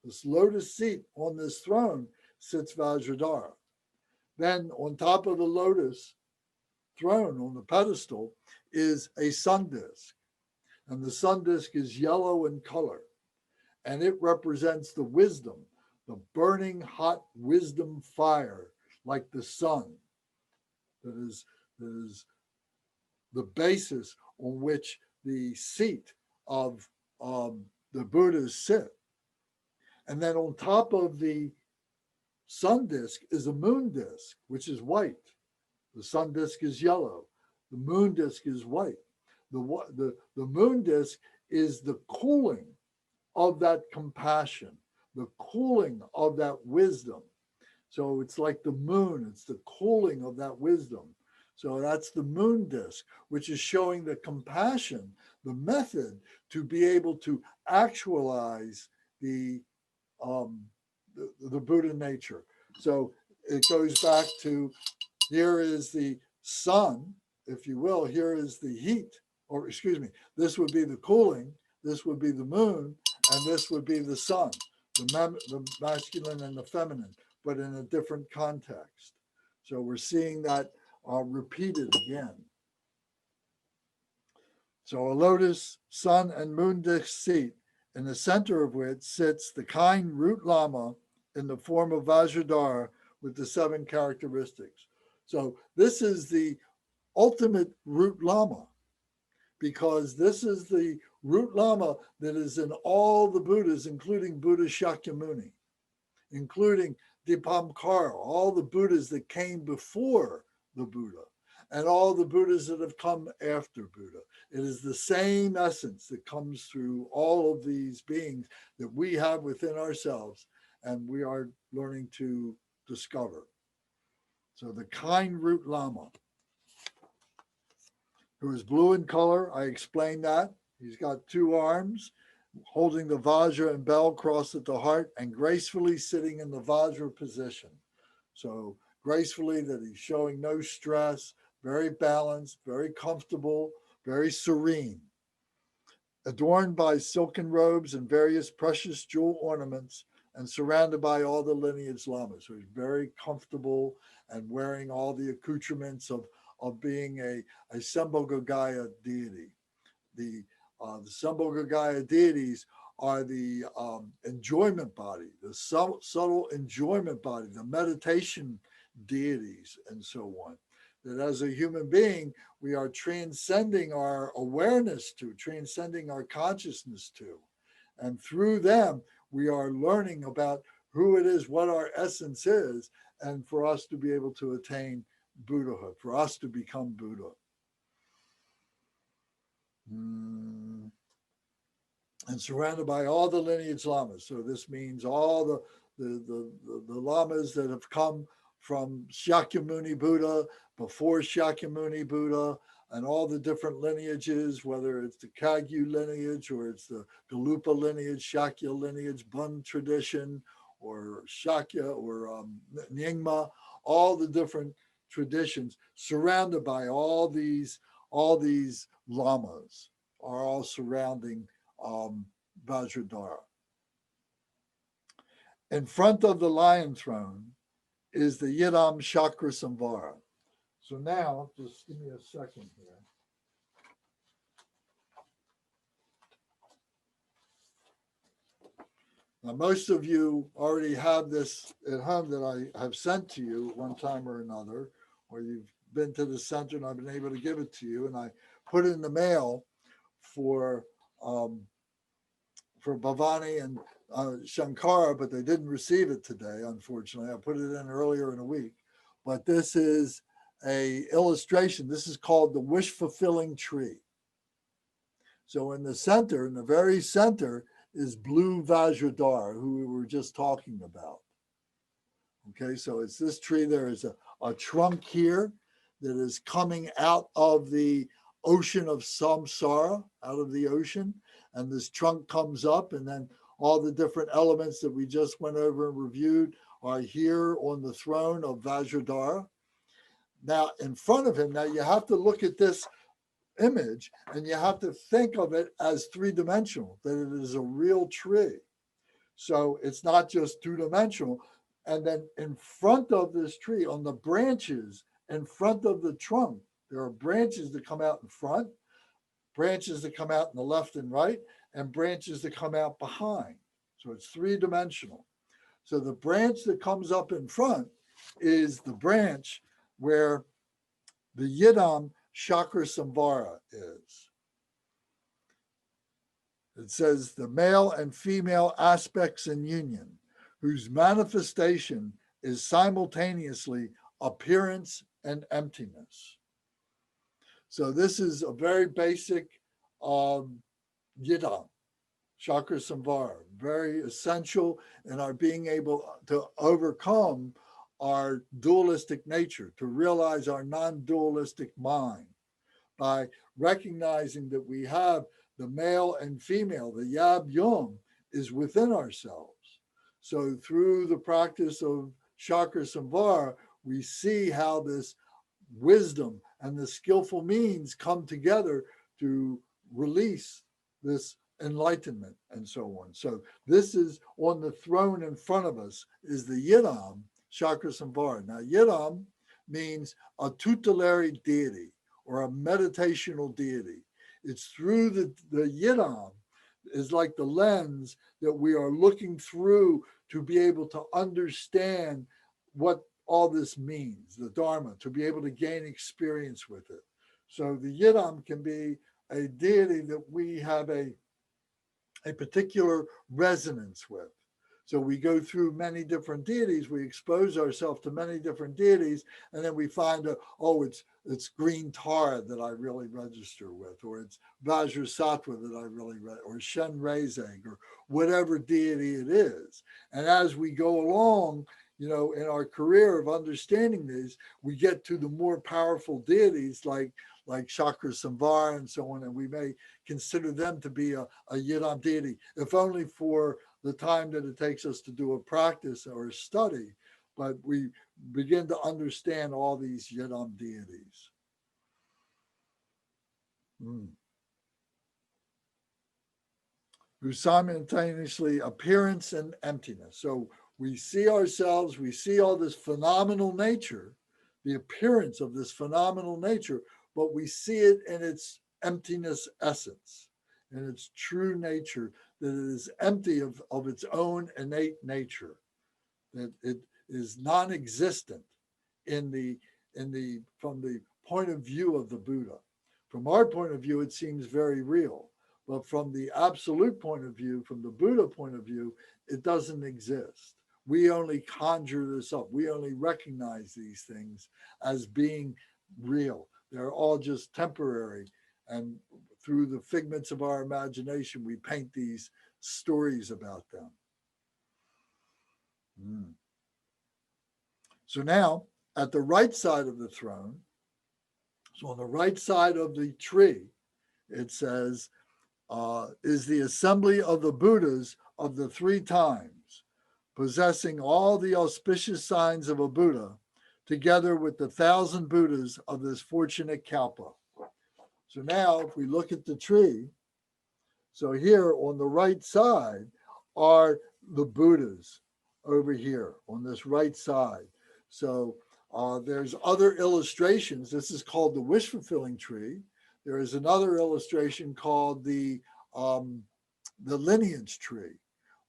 this lotus seat on this throne sits Vajradhara. Then on top of the lotus throne on the pedestal is a sun disk. And the sun disk is yellow in color. And it represents the wisdom, the burning hot wisdom fire, like the sun, that is the basis on which the seat of the Buddhas sit. And then on top of the sun disk is a moon disk, which is white. The sun disk is yellow. The moon disk is white. The moon disk is the cooling of that compassion, the cooling of that wisdom. So it's like the moon, it's the cooling of that wisdom. So that's the moon disk, which is showing the compassion, the method to be able to actualize the Buddha nature. So it goes back to, here is the sun, if you will, here is the heat, or excuse me, this would be the cooling, this would be the moon, and this would be the sun, the masculine and the feminine, but in a different context. So we're seeing that repeated again. So a lotus, sun, and moon disk seat, in the center of which sits the kind root lama in the form of Vajradhara with the 7 characteristics. So this is the ultimate root lama, because this is the root lama that is in all the Buddhas, including Buddha Shakyamuni, including Dipamkara, all the Buddhas that came before the Buddha, and all the Buddhas that have come after Buddha. It is the same essence that comes through all of these beings that we have within ourselves, and we are learning to discover. So the kind root Lama, who is blue in color, I explained that. He's got two arms, holding the Vajra and bell crossed at the heart and gracefully sitting in the Vajra position. So gracefully that he's showing no stress, very balanced, very comfortable, very serene. Adorned by silken robes and various precious jewel ornaments and surrounded by all the lineage lamas. So he's very comfortable and wearing all the accoutrements of being a Sambhogagaya deity. The Sambhogagaya deities are the enjoyment body, the subtle enjoyment body, the meditation deities, and so on. That as a human being, we are transcending our awareness to, transcending our consciousness to. And through them, we are learning about who it is, what our essence is, and for us to be able to attain Buddhahood, for us to become Buddha. And surrounded by all the lineage lamas. So this means all the lamas that have come from Shakyamuni Buddha, before Shakyamuni Buddha, and all the different lineages, whether it's the Kagyu lineage or it's the Galupa lineage, Shakya lineage, Bun tradition, or Shakya or Nyingma, all the different traditions surrounded by all these lamas are all surrounding Vajradhara. In front of the lion throne is the Yidam Chakra Samvara. So now, just give me a second here. Now, most of you already have this at home that I have sent to you one time or another, or you've been to the center and I've been able to give it to you, and I put it in the mail for Bhavani and Shankara, but they didn't receive it today, unfortunately. I put it in earlier in the week. But this is a illustration. This is called the wish-fulfilling tree. So in the center, in the very center, is blue Vajradhara, who we were just talking about. Okay, so it's this tree. There is a trunk here that is coming out of the ocean of samsara, out of the ocean. And this trunk comes up, and then all the different elements that we just went over and reviewed are here on the throne of Vajradhara. Now, in front of him, now you have to look at this image and you have to think of it as three-dimensional, that it is a real tree. So it's not just two-dimensional. And then in front of this tree, on the branches, in front of the trunk, there are branches that come out in front, branches that come out in the left and right, and branches that come out behind. So it's three-dimensional. So the branch that comes up in front is the branch where the Yidam Chakra Samvara is. It says the male and female aspects in union, whose manifestation is simultaneously appearance and emptiness. So this is a very basic Yidam Chakra Samvara, very essential in our being able to overcome our dualistic nature, to realize our non-dualistic mind by recognizing that we have the male and female, the Yab Yum is within ourselves. So through the practice of Chakra Samvara, we see how this wisdom and the skillful means come together to release this enlightenment and so on. So this is on the throne in front of us is the Yidam Chakra Samvara. Now Yidam means a tutelary deity or a meditational deity. It's through the Yidam is like the lens that we are looking through to be able to understand what all this means, the Dharma, to be able to gain experience with it. So the Yidam can be a deity that we have a particular resonance with. So we go through many different deities, we expose ourselves to many different deities, and then we find, it's green Tara that I really register with, or it's Vajrasattva that I really, or Shen Rezeg, or whatever deity it is. And as we go along you know, in our career of understanding these, we get to the more powerful deities like Chakra Samvar and so on, and we may consider them to be a Yidam deity, if only for the time that it takes us to do a practice or a study. But we begin to understand all these Yidam deities. Who simultaneously appearance and emptiness. So we see ourselves, we see all this phenomenal nature, the appearance of this phenomenal nature, but we see it in its emptiness essence, in its true nature, that it is empty of its own innate nature, that it is non-existent from the point of view of the Buddha. From our point of view, it seems very real. But from the absolute point of view, from the Buddha point of view, it doesn't exist. We only conjure this up. We only recognize these things as being real. They're all just temporary. And through the figments of our imagination, we paint these stories about them. So now, at the right side of the throne, so on the right side of the tree, it says, is the assembly of the Buddhas of the three times, possessing all the auspicious signs of a Buddha, together with the 1,000 Buddhas of this fortunate kalpa. So now, if we look at the tree, so here on the right side are the Buddhas over here on this right side. So there's other illustrations. This is called the wish-fulfilling tree. There is another illustration called the lineage tree,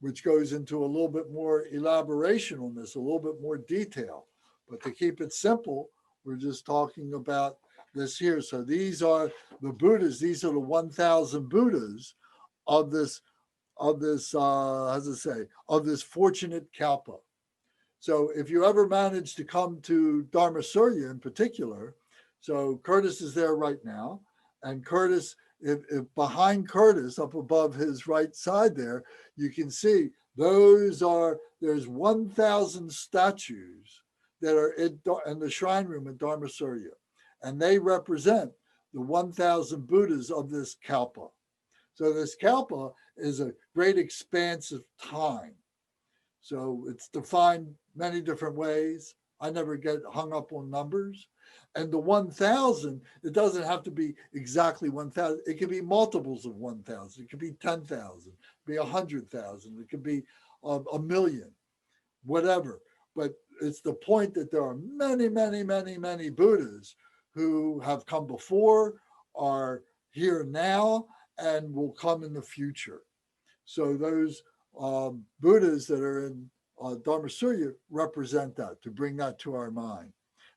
which goes into a little bit more elaboration on this, a little bit more detail. But to keep it simple, we're just talking about this here. So these are the Buddhas. These are the 1,000 Buddhas of this fortunate kalpa. So if you ever manage to come to Dharma Surya in particular, so Curtis is there right now, and Curtis, if behind Curtis, up above his right side there, you can see there's 1,000 statues that are in the shrine room at Dharma Surya, and they represent the 1,000 Buddhas of this kalpa. So this kalpa is a great expanse of time. So it's defined many different ways. I never get hung up on numbers. And the 1,000, it doesn't have to be exactly 1,000. It could be multiples of 1,000. It could be 10,000, be 100,000. It could be a million, whatever. But it's the point that there are many, many, many, many Buddhas who have come before, are here now, and will come in the future. So those Buddhas that are in Dharma Surya represent that, to bring that to our mind.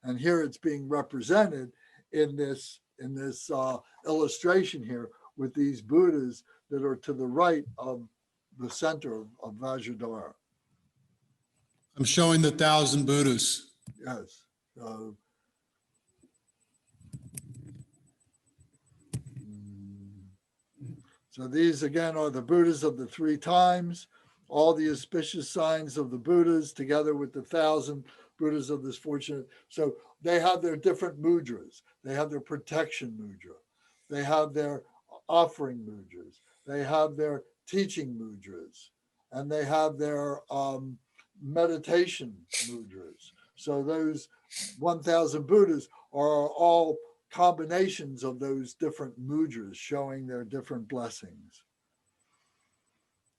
And here it's being represented in this illustration here with these Buddhas that are to the right of the center of Vajradhara. I'm showing the 1,000 Buddhas. Yes. So these again are the Buddhas of the three times, all the auspicious signs of the Buddhas together with the 1,000 Buddhas of this fortunate. So they have their different mudras. They have their protection mudra. They have their offering mudras. They have their teaching mudras. And they have their meditation mudras. So those 1,000 Buddhas are all combinations of those different mudras showing their different blessings.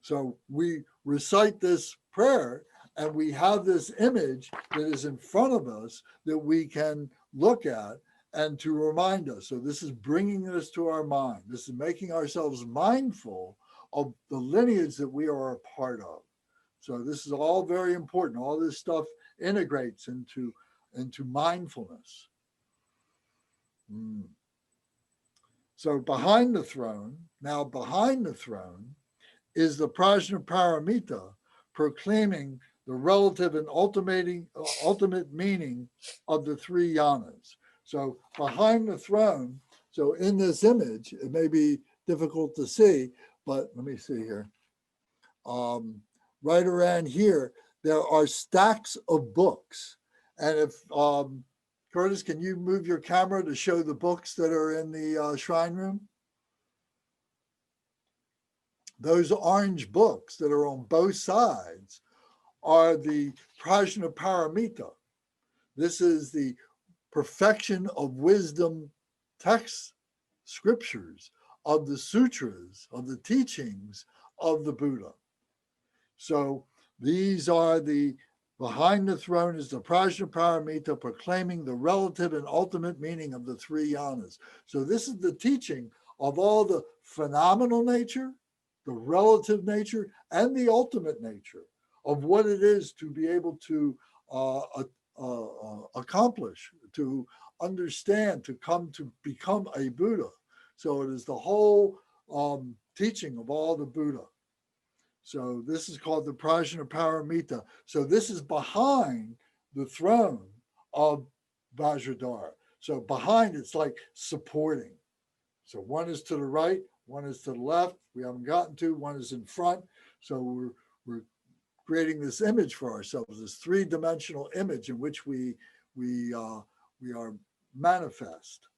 So we recite this prayer and we have this image that is in front of us that we can look at and to remind us. So this is bringing this to our mind. This is making ourselves mindful of the lineage that we are a part of. So this is all very important. All this stuff integrates into mindfulness. So behind the throne is the Prajnaparamita proclaiming the relative and ultimate meaning of the three yanas. So behind the throne, so in this image, it may be difficult to see, but let me see here. Right around here, there are stacks of books. And if, Curtis, can you move your camera to show the books that are in the shrine room? Those orange books that are on both sides are the Prajnaparamita. This is the perfection of wisdom texts, scriptures, of the sutras, of the teachings of the Buddha. So these are the, behind the throne is the Prajnaparamita proclaiming the relative and ultimate meaning of the three yanas. So this is the teaching of all the phenomenal nature, the relative nature, and the ultimate nature of what it is to be able to accomplish, to understand, to come to become a Buddha. So it is the whole teaching of all the Buddha. So this is called the Prajnaparamita. So this is behind the throne of Vajradhara. So behind, it's like supporting. So one is to the right, one is to the left. We haven't gotten to, one is in front. So we're creating this image for ourselves, this three-dimensional image in which we are manifest.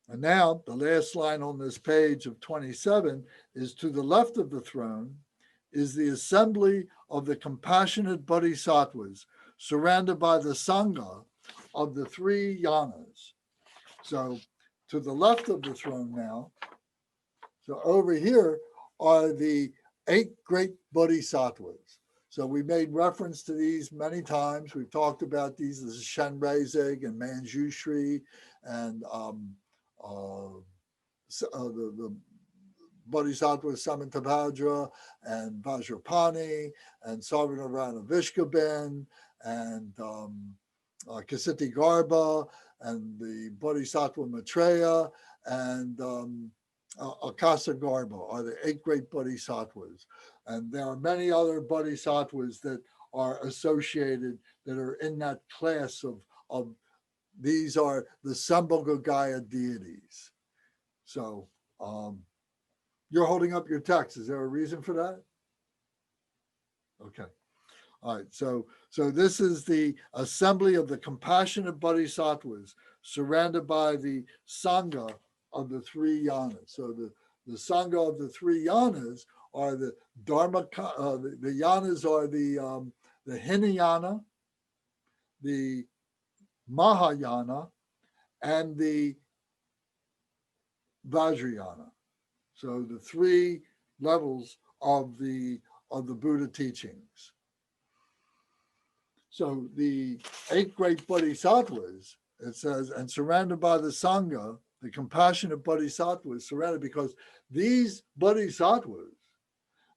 And now the last line on this page of 27 is, to the left of the throne is the assembly of the compassionate bodhisattvas surrounded by the Sangha of the three yanas. So to the left of the throne now, so over here are the 8 great bodhisattvas. So we made reference to these many times. We've talked about these. This is Shenrezig and Manjushri and the Bodhisattva Samantabhadra and Vajrapani and Sarvanarayana Vishkabin and Kasiti Garba and the Bodhisattva Maitreya and Akasa Garba are the 8 great bodhisattvas. And there are many other bodhisattvas that are associated, that are in that class of these are the Sambhogagaya deities. So you're holding up your text. Is there a reason for that? Okay. All right. So this is the assembly of the compassionate bodhisattvas surrounded by the Sangha of the three yanas. So the Sangha of the three yanas are the Dharma, the yanas are the Hinayana, the Mahayana, and the Vajrayana. So the 3 levels of the Buddha teachings. So the 8 great bodhisattvas, it says, and surrounded by the Sangha, the compassionate bodhisattvas surrounded, because these bodhisattvas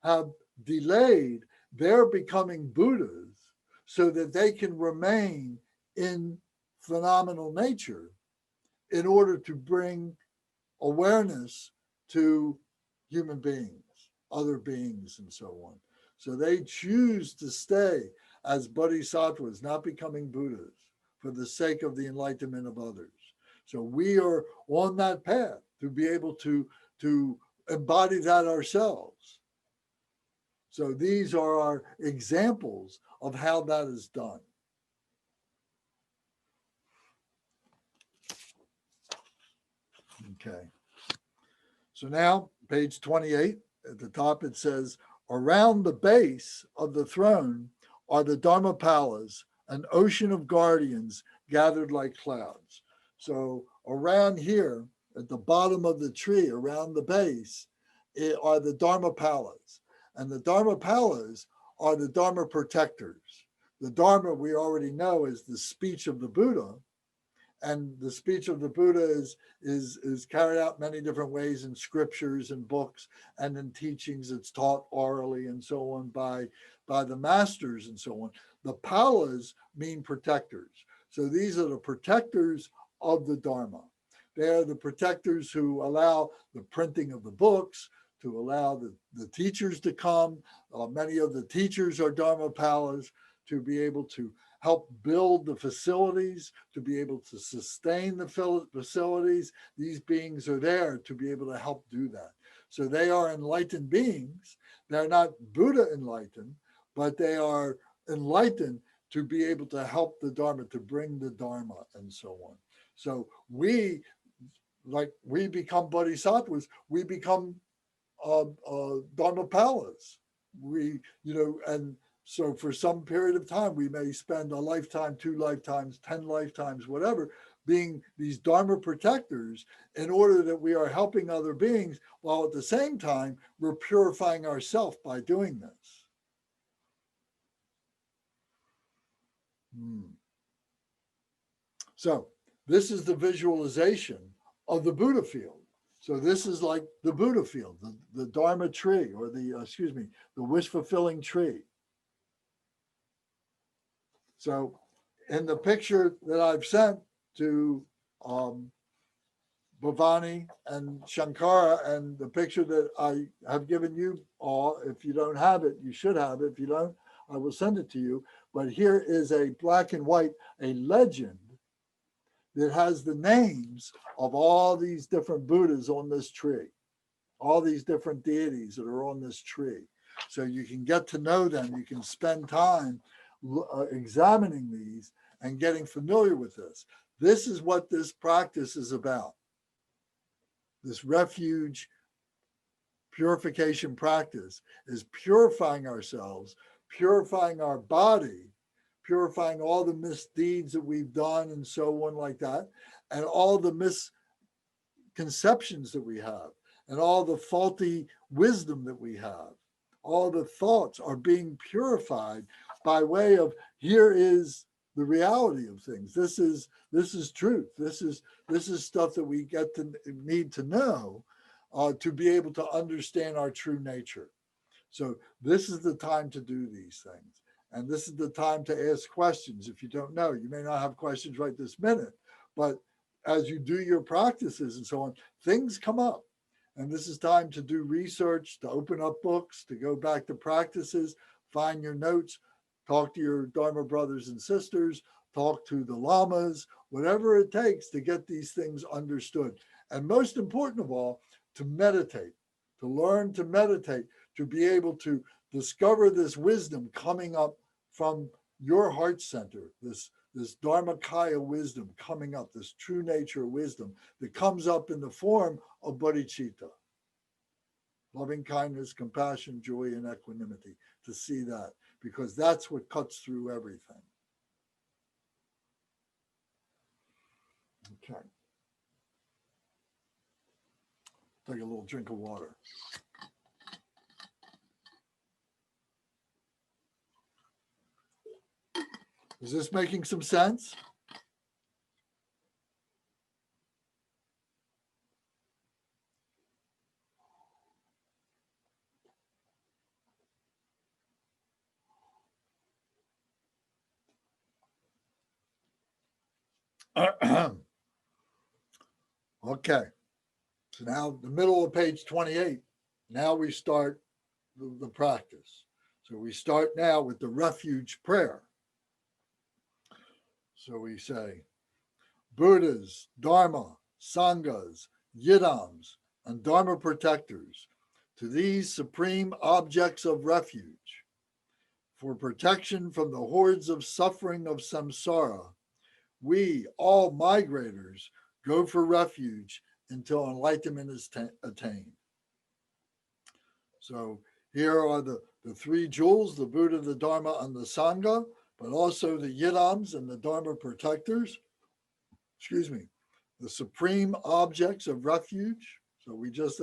have delayed their becoming Buddhas so that they can remain in phenomenal nature in order to bring awareness to human beings, other beings, and so on. So they choose to stay as bodhisattvas, not becoming Buddhas, for the sake of the enlightenment of others. So we are on that path to be able to embody that ourselves. So these are our examples of how that is done. Okay. So now, page 28, at the top it says, around the base of the throne are the Dharmapalas, an ocean of guardians gathered like clouds. So around here, at the bottom of the tree, around the base, are the Dharmapalas. And the Dharmapalas are the Dharma protectors. The Dharma, we already know, is the speech of the Buddha. And the speech of the Buddha is carried out many different ways in scriptures and books and in teachings. It's taught orally and so on by the masters and so on. The palas mean protectors. So these are the protectors of the Dharma. They are the protectors who allow the printing of the books, to allow the teachers to come. Many of the teachers are Dharma palas, to be able to help build the facilities, to be able to sustain the facilities. These beings are there to be able to help do that. So they are enlightened beings. They're not Buddha enlightened, but they are enlightened to be able to help the Dharma, to bring the Dharma and so on. So we become bodhisattvas, we become Dharmapalas. And so for some period of time, we may spend a lifetime, 2 lifetimes, 10 lifetimes, whatever, being these Dharma protectors in order that we are helping other beings, while at the same time, we're purifying ourselves by doing this. So this is the visualization of the Buddha field. So this is like the Buddha field, the Dharma tree, or the wish-fulfilling tree. So in the picture that I've sent to Bhavani and Shankara, and the picture that I have given you all, if you don't have it, you should have it. If you don't, I will send it to you. But here is a black and white, a legend that has the names of all these different Buddhas on this tree, all these different deities that are on this tree. So you can get to know them. You can spend time examining these and getting familiar with this. This is what this practice is about. This refuge purification practice is purifying ourselves, purifying our body, purifying all the misdeeds that we've done and so on like that, and all the misconceptions that we have, and all the faulty wisdom that we have. All the thoughts are being purified by way of, here is the reality of things. This is truth. This is stuff that we need to know to be able to understand our true nature. So this is the time to do these things. And this is the time to ask questions. If you don't know, you may not have questions right this minute, but as you do your practices and so on, things come up. And this is time to do research, to open up books, to go back to practices, find your notes, talk to your Dharma brothers and sisters, talk to the lamas, whatever it takes to get these things understood. And most important of all, to meditate, to learn to meditate, to be able to discover this wisdom coming up from your heart center, this Dharmakaya wisdom coming up, this true nature wisdom that comes up in the form of bodhicitta, loving kindness, compassion, joy, and equanimity, to see that, because that's what cuts through everything. Okay. Take a little drink of water. Is this making some sense? Okay. So now the middle of page 28, now we start the practice. So we start now with the refuge prayer. So we say, Buddhas, Dharma, Sanghas, Yidams, and Dharma protectors, to these supreme objects of refuge, for protection from the hordes of suffering of samsara, we, all migrators, go for refuge until enlightenment is attained. So here are the 3 jewels, the Buddha, the Dharma, and the Sangha, but also the Yidams and the Dharma protectors. The supreme objects of refuge. So we just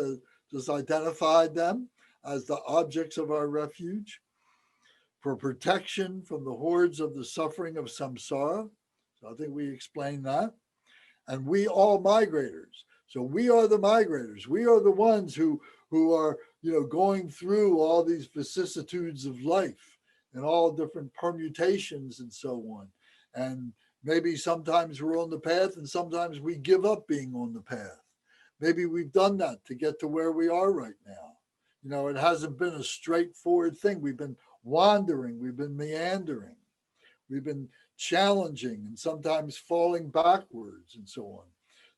identified them as the objects of our refuge for protection from the hordes of the suffering of samsara. So I think we explained that. And we, all migrators. So we are the migrators. We are the ones who are, going through all these vicissitudes of life and all different permutations and so on. And maybe sometimes we're on the path and sometimes we give up being on the path. Maybe we've done that to get to where we are right now. It hasn't been a straightforward thing. We've been wandering, we've been meandering, we've been challenging and sometimes falling backwards and so on.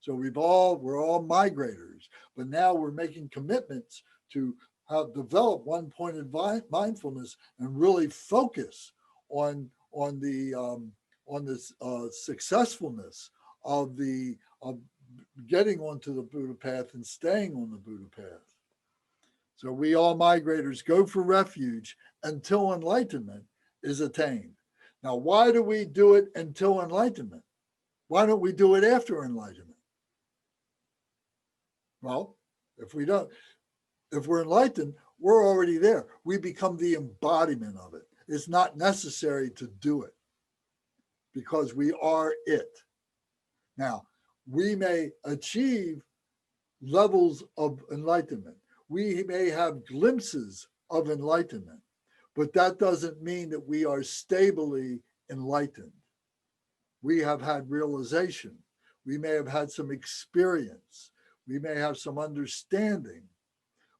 So we're all migrators, but now we're making commitments to develop one-pointed mindfulness and really focus on the successfulness of getting onto the Buddha path and staying on the Buddha path. So we all migrators go for refuge until enlightenment is attained. Now, why do we do it until enlightenment? Why don't we do it after enlightenment? Well, if we're enlightened, we're already there. We become the embodiment of it. It's not necessary to do it because we are it. Now, we may achieve levels of enlightenment. We may have glimpses of enlightenment, but that doesn't mean that we are stably enlightened. We have had realization. We may have had some experience. We may have some understanding.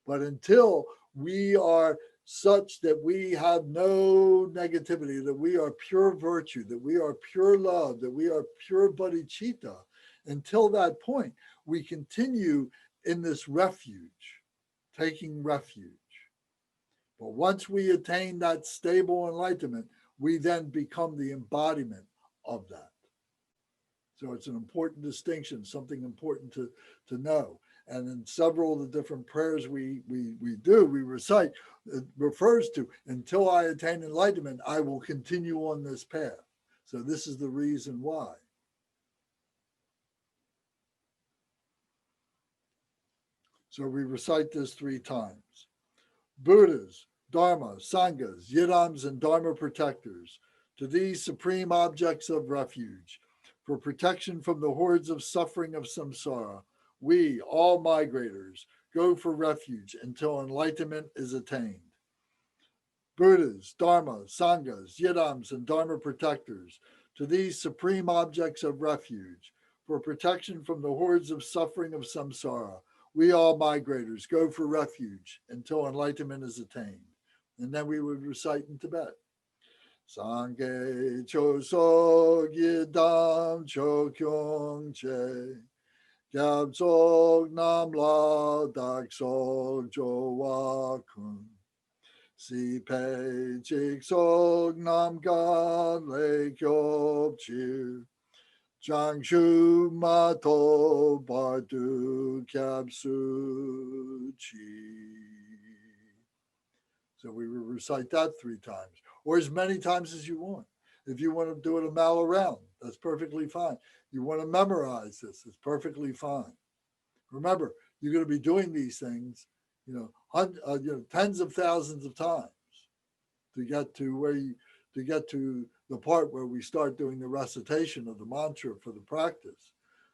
But until we are such that we have no negativity, that we are pure virtue, that we are pure love, that we are pure bodhicitta, until that point, we continue in this refuge, taking refuge. But once we attain that stable enlightenment, we then become the embodiment of that. So it's an important distinction, something important to know. And in several of the different prayers we recite, it refers to, until I attain enlightenment, I will continue on this path. So this is the reason why. So we recite this 3 times. Buddhas, Dharma, Sanghas, Yidams, and Dharma protectors, to these supreme objects of refuge, for protection from the hordes of suffering of samsara, we, all migrators, go for refuge until enlightenment is attained. Buddhas, Dharma, Sanghas, Yidams, and Dharma protectors, to these supreme objects of refuge, for protection from the hordes of suffering of samsara, we, all migrators, go for refuge until enlightenment is attained. And then we would recite in Tibet. Sangye choso yidam chokyong che, gyab tsog nam la dak sok jowa kun, si pe chik sok nam ga le kyob chiu, Jiangshu mato bardu kyabsu chi. So we will recite that 3 times, or as many times as you want. If you want to do it a mile around, that's perfectly fine. You want to memorize this, it's perfectly fine. Remember, you're going to be doing these things, tens of thousands of times to get to the part where we start doing the recitation of the mantra for the practice.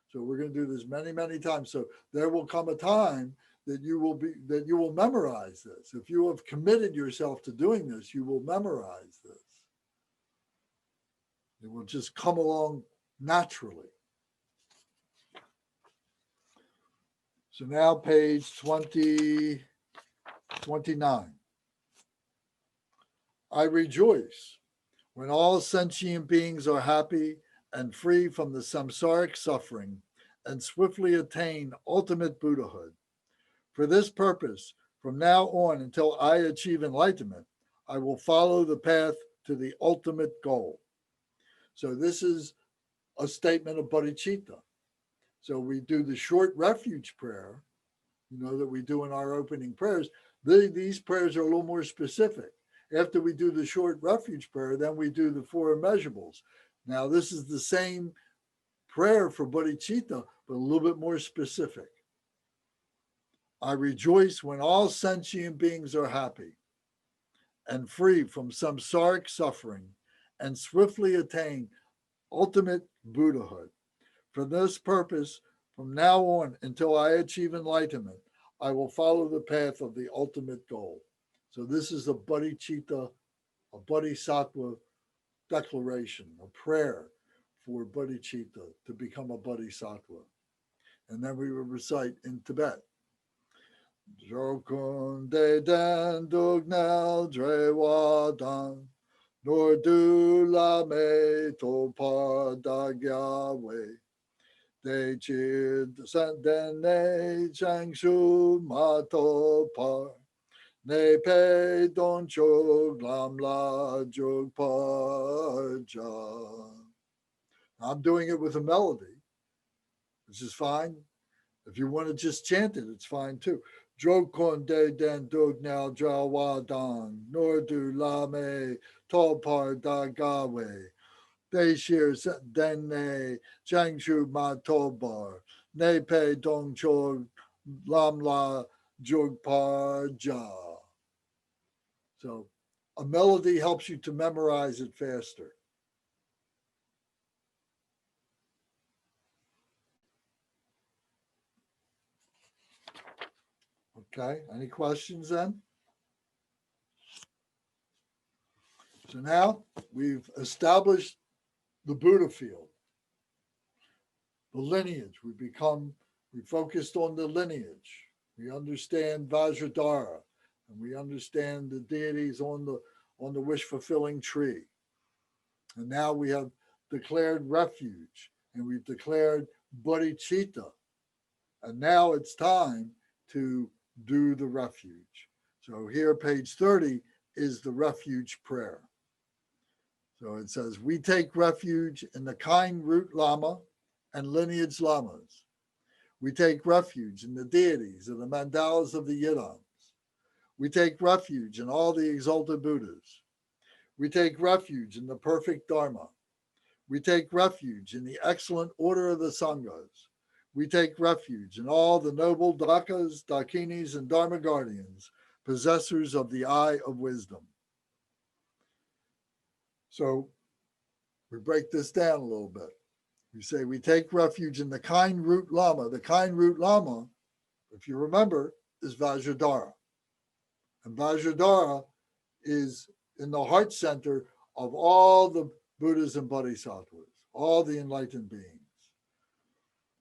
So we're going to do this many, many times. So there will come a time that you will memorize this. If you have committed yourself to doing this, you will memorize this. It will just come along naturally. So now page 29. I rejoice when all sentient beings are happy and free from the samsaric suffering and swiftly attain ultimate Buddhahood. For this purpose, from now on until I achieve enlightenment, I will follow the path to the ultimate goal. So this is a statement of bodhicitta. So we do the short refuge prayer, that we do in our opening prayers. These prayers are a little more specific. After we do the short refuge prayer, then we do the 4 immeasurables. Now, this is the same prayer for bodhicitta, but a little bit more specific. I rejoice when all sentient beings are happy and free from samsaric suffering and swiftly attain ultimate Buddhahood. For this purpose, from now on until I achieve enlightenment, I will follow the path of the ultimate goal. So this is a bodhicitta, a bodhisattva declaration, a prayer for bodhicitta to become a bodhisattva. And then we will recite in Tibet. Jokun de den dugnel drewadan, nor du la me to pa da gyawe, De chid den ne chang shu ma to par. Ne pe don chog lam la jog par ja. I'm doing it with a melody, which is fine. If you want to just chant it, it's fine too. Drog kon de den dog now jawa dan, nor du la me to par da gawe. They shir den ne changshu ma to bar. Ne pe dong chog lam la jog par ja. So a melody helps you to memorize it faster. Okay, any questions then? So now we've established the Buddha field, the lineage. We focused on the lineage. We understand Vajradhara, and we understand the deities on the wish-fulfilling tree. And now we have declared refuge, and we've declared bodhicitta. And now it's time to do the refuge. So here, page 30 is the refuge prayer. So it says, we take refuge in the kind root Lama and lineage Lamas. We take refuge in the deities and the mandalas of the Yidams. We take refuge in all the exalted Buddhas. We take refuge in the perfect Dharma. We take refuge in the excellent order of the Sanghas. We take refuge in all the noble Dakas, Dakinis, and Dharma guardians, possessors of the eye of wisdom. So we break this down a little bit. We say we take refuge in the kind root Lama. The kind root Lama, if you remember, is Vajradhara. And Vajradhara is in the heart center of all the Buddhas and Bodhisattvas, all the enlightened beings.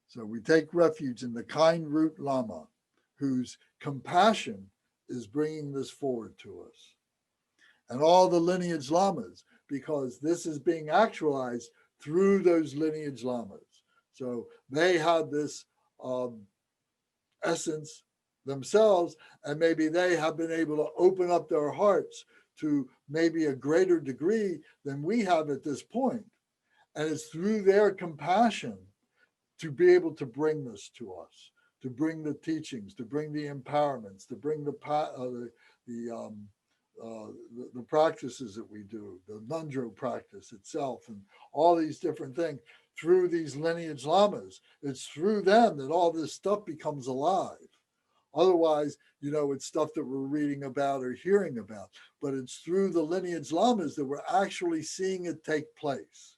So we take refuge in the kind root Lama, whose compassion is bringing this forward to us. And all the lineage Lamas, because this is being actualized through those lineage Lamas. So they have this essence themselves, and maybe they have been able to open up their hearts to maybe a greater degree than we have at this point. And it's through their compassion to be able to bring this to us, to bring the teachings, to bring the empowerments, to bring the practices that we do, the Ngondro practice itself, and all these different things through these lineage Lamas. It's through them that all this stuff becomes alive. Otherwise, it's stuff that we're reading about or hearing about, but it's through the lineage Lamas that we're actually seeing it take place.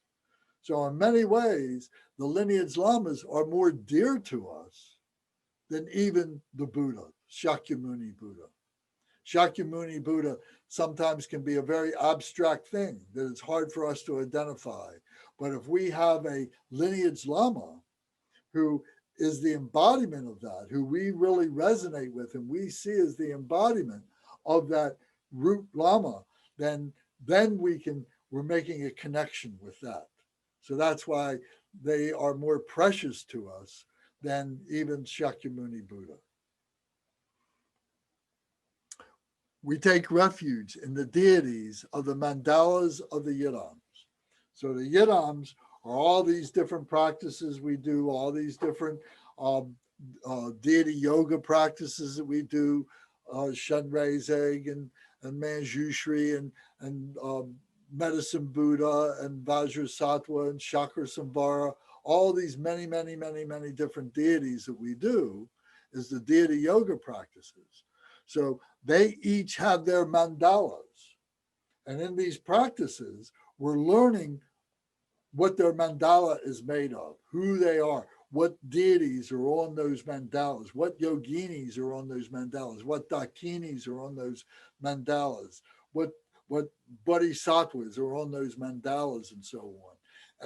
So in many ways, the lineage Lamas are more dear to us than even the Buddha, Shakyamuni Buddha. Shakyamuni Buddha sometimes can be a very abstract thing that it's hard for us to identify. But if we have a lineage Lama who is the embodiment of that, who we really resonate with and we see as the embodiment of that root Lama, then we're making a connection with that. So that's why they are more precious to us than even Shakyamuni Buddha. We take refuge in the deities of the mandalas of the Yidams. So the Yidams are all these different practices we do, all these different deity yoga practices that we do, Shenrezig and Manjushri and Medicine Buddha and Vajrasattva and Chakrasamvara, all these many, many, many, many different deities that we do is the deity yoga practices. So they each have their mandalas. And in these practices, we're learning what their mandala is made of, who they are, what deities are on those mandalas, what yoginis are on those mandalas, what dakinis are on those mandalas, what bodhisattvas are on those mandalas and so on.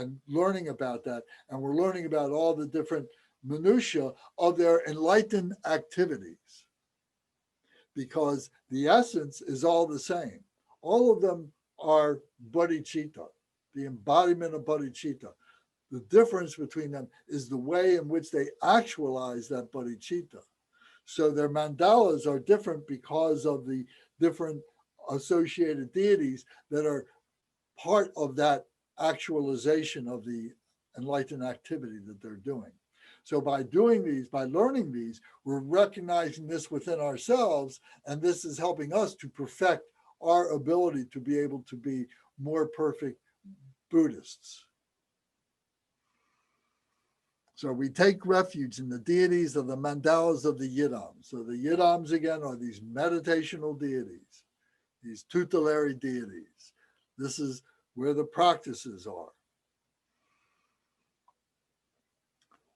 And learning about that. And we're learning about all the different minutiae of their enlightened activities, because the essence is all the same. All of them are bodhicitta, the embodiment of bodhicitta. The difference between them is the way in which they actualize that bodhicitta. So their mandalas are different because of the different associated deities that are part of that actualization of the enlightened activity that they're doing. So by doing these, by learning these, we're recognizing this within ourselves, and this is helping us to perfect our ability to be able to be more perfect Buddhists. So we take refuge in the deities of the mandalas of the yidams. So the yidams, again, are these meditational deities, these tutelary deities. This is where the practices are.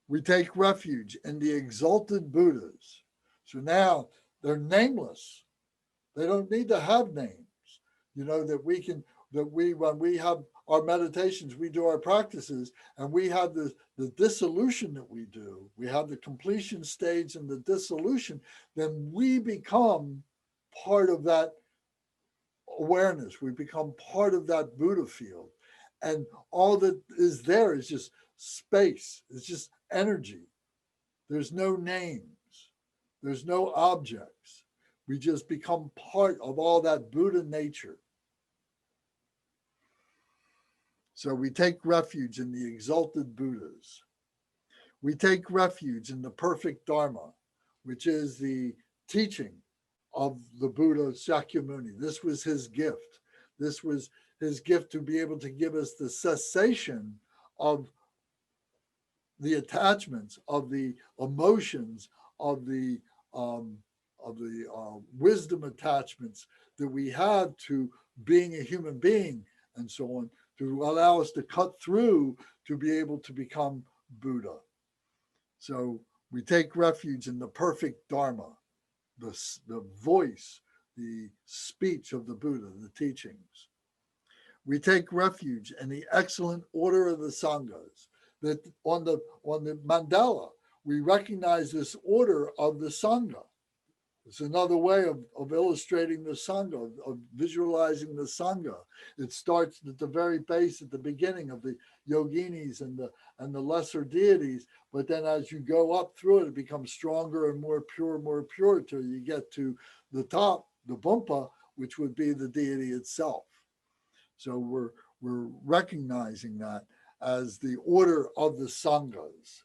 We take refuge in the exalted Buddhas. So now they're nameless. They don't need to have names. You know, when we have our meditations, we do our practices, and we have the dissolution that we do. We have the completion stage and the dissolution. Then we become part of that awareness. We become part of that Buddha field. And all that is there is just space. It's just energy. There's no names. There's no objects. We just become part of all that Buddha nature. So we take refuge in the exalted Buddhas. We take refuge in the perfect Dharma, which is the teaching of the Buddha Shakyamuni. This was his gift. This was his gift to be able to give us the cessation of the attachments, of the emotions, of the wisdom attachments that we have to being a human being and so on, to allow us to cut through to be able to become Buddha. So we take refuge in the perfect Dharma, the voice, the speech of the Buddha, the teachings. We take refuge in the excellent order of the Sanghas. That on the mandala, we recognize this order of the Sangha. It's another way of illustrating the Sangha, of visualizing the Sangha. It starts at the very base, at the beginning of the yoginis and the lesser deities, but then as you go up through it, it becomes stronger and more pure till you get to the top, the Bumpa, which would be the deity itself. So we're recognizing that as the order of the Sanghas.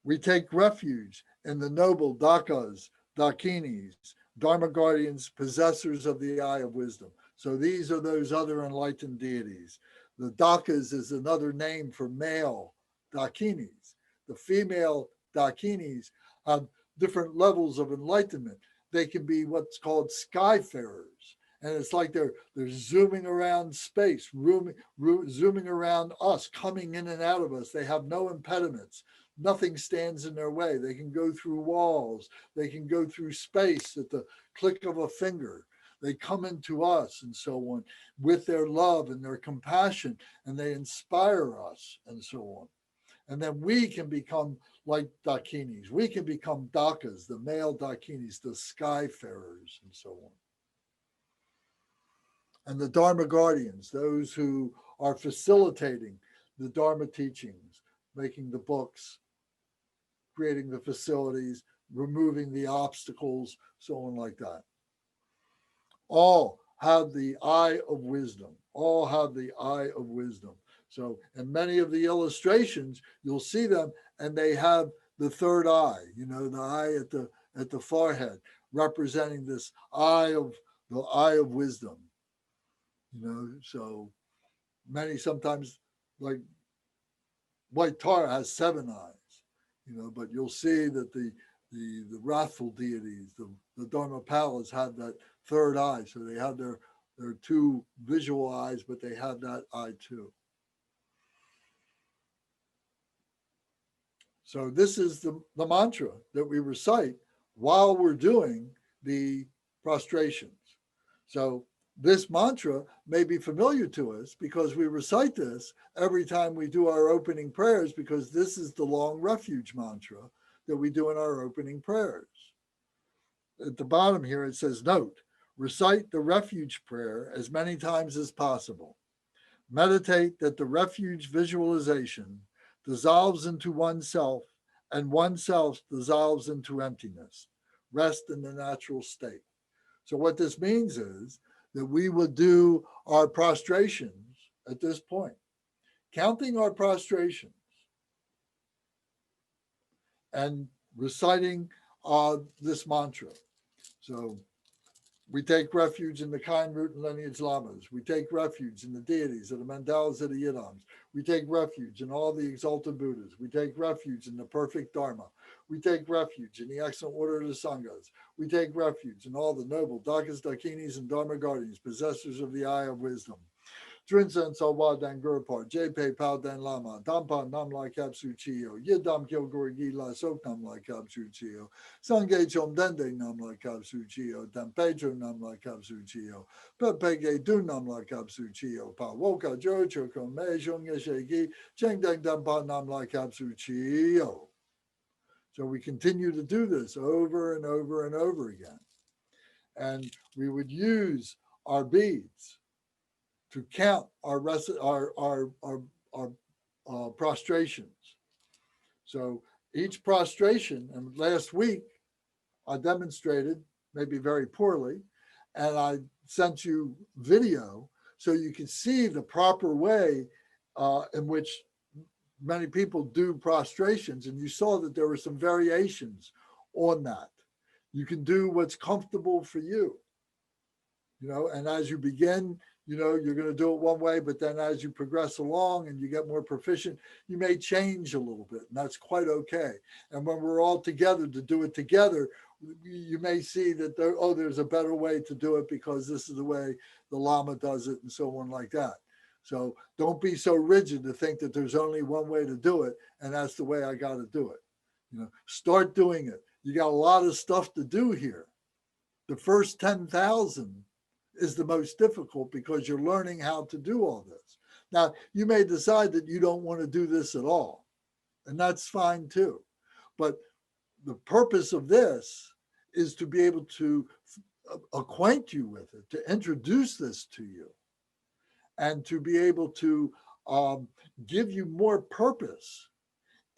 We take refuge in the noble Dakas, Dakinis, Dharma guardians, possessors of the eye of wisdom. So these are those other enlightened deities. The Dakas is another name for male Dakinis. The female Dakinis have different levels of enlightenment. They can be what's called skyfarers. And it's like they're zooming around space, zooming around us, coming in and out of us. They have no impediments. Nothing stands in their way. They can go through walls. They can go through space at the click of a finger. They come into us and so on with their love and their compassion, and they inspire us and so on. And then we can become like Dakinis. We can become Dakas, the male Dakinis, the skyfarers and so on. And the Dharma guardians, those who are facilitating the Dharma teachings, making the books, creating the facilities, removing the obstacles, so on like that. All have the eye of wisdom. All have the eye of wisdom. So in many of the illustrations, you'll see them and they have the third eye, you know, the eye at the forehead, representing this eye of wisdom. You know, so many sometimes, like White Tara has 7 eyes, you know, but you'll see that the wrathful deities, the Dharmapalas have that third eye. So they have their 2 visual eyes, but they have that eye too. So this is the mantra that we recite while we're doing the prostrations. So this mantra may be familiar to us because we recite this every time we do our opening prayers, because this is the long refuge mantra that we do in our opening prayers. At the bottom here, it says, note, recite the refuge prayer as many times as possible. Meditate that the refuge visualization dissolves into oneself and oneself dissolves into emptiness. Rest in the natural state. So what this means is that we would do our prostrations at this point, counting our prostrations and reciting this mantra. So we take refuge in the kind root and lineage lamas. We take refuge in the deities of the mandalas of the yidams. We take refuge in all the exalted Buddhas. We take refuge in the perfect Dharma. We take refuge in the excellent order of the Sanghas. We take refuge in all the noble Dakas, Dakinis, and Dharma guardians, possessors of the eye of wisdom. Drinsen Sawa Dan Gurpar, JP Pao Dan Lama, Dampa Nam Lai Kapsu Chio, Yidam Kyo Gorgi La Sok Nam Lai Kapsu Chio, Sange Chom Dende Nam Lai Kapsu Chio, Dan Pedro Nam Lai Kapsu Chio, Pepege Du Nam Lai Kapsu Chio, Pa Woka Jo Choko Me Shong Yeshegi, Cheng Deng Dampa Nam Lai Kapsu Chio. So we continue to do this over and over and over again. And we would use our beads to count our prostrations. So each prostration, and last week I demonstrated, maybe very poorly, and I sent you video so you can see the proper way in which many people do prostrations, and you saw that there were some variations on that. You can do what's comfortable for you, and as you begin, you're going to do it one way, but then as you progress along and you get more proficient, you may change a little bit, and that's quite okay. And when we're all together to do it together, you may see that there's a better way to do it because this is the way the Lama does it and so on like that. So don't be so rigid to think that there's only one way to do it and that's the way I got to do it. Start doing it. You got a lot of stuff to do here. The first 10,000 is the most difficult because you're learning how to do all this. Now, you may decide that you don't want to do this at all, and that's fine too. But the purpose of this is to be able to acquaint you with it, to introduce this to you, and to be able to give you more purpose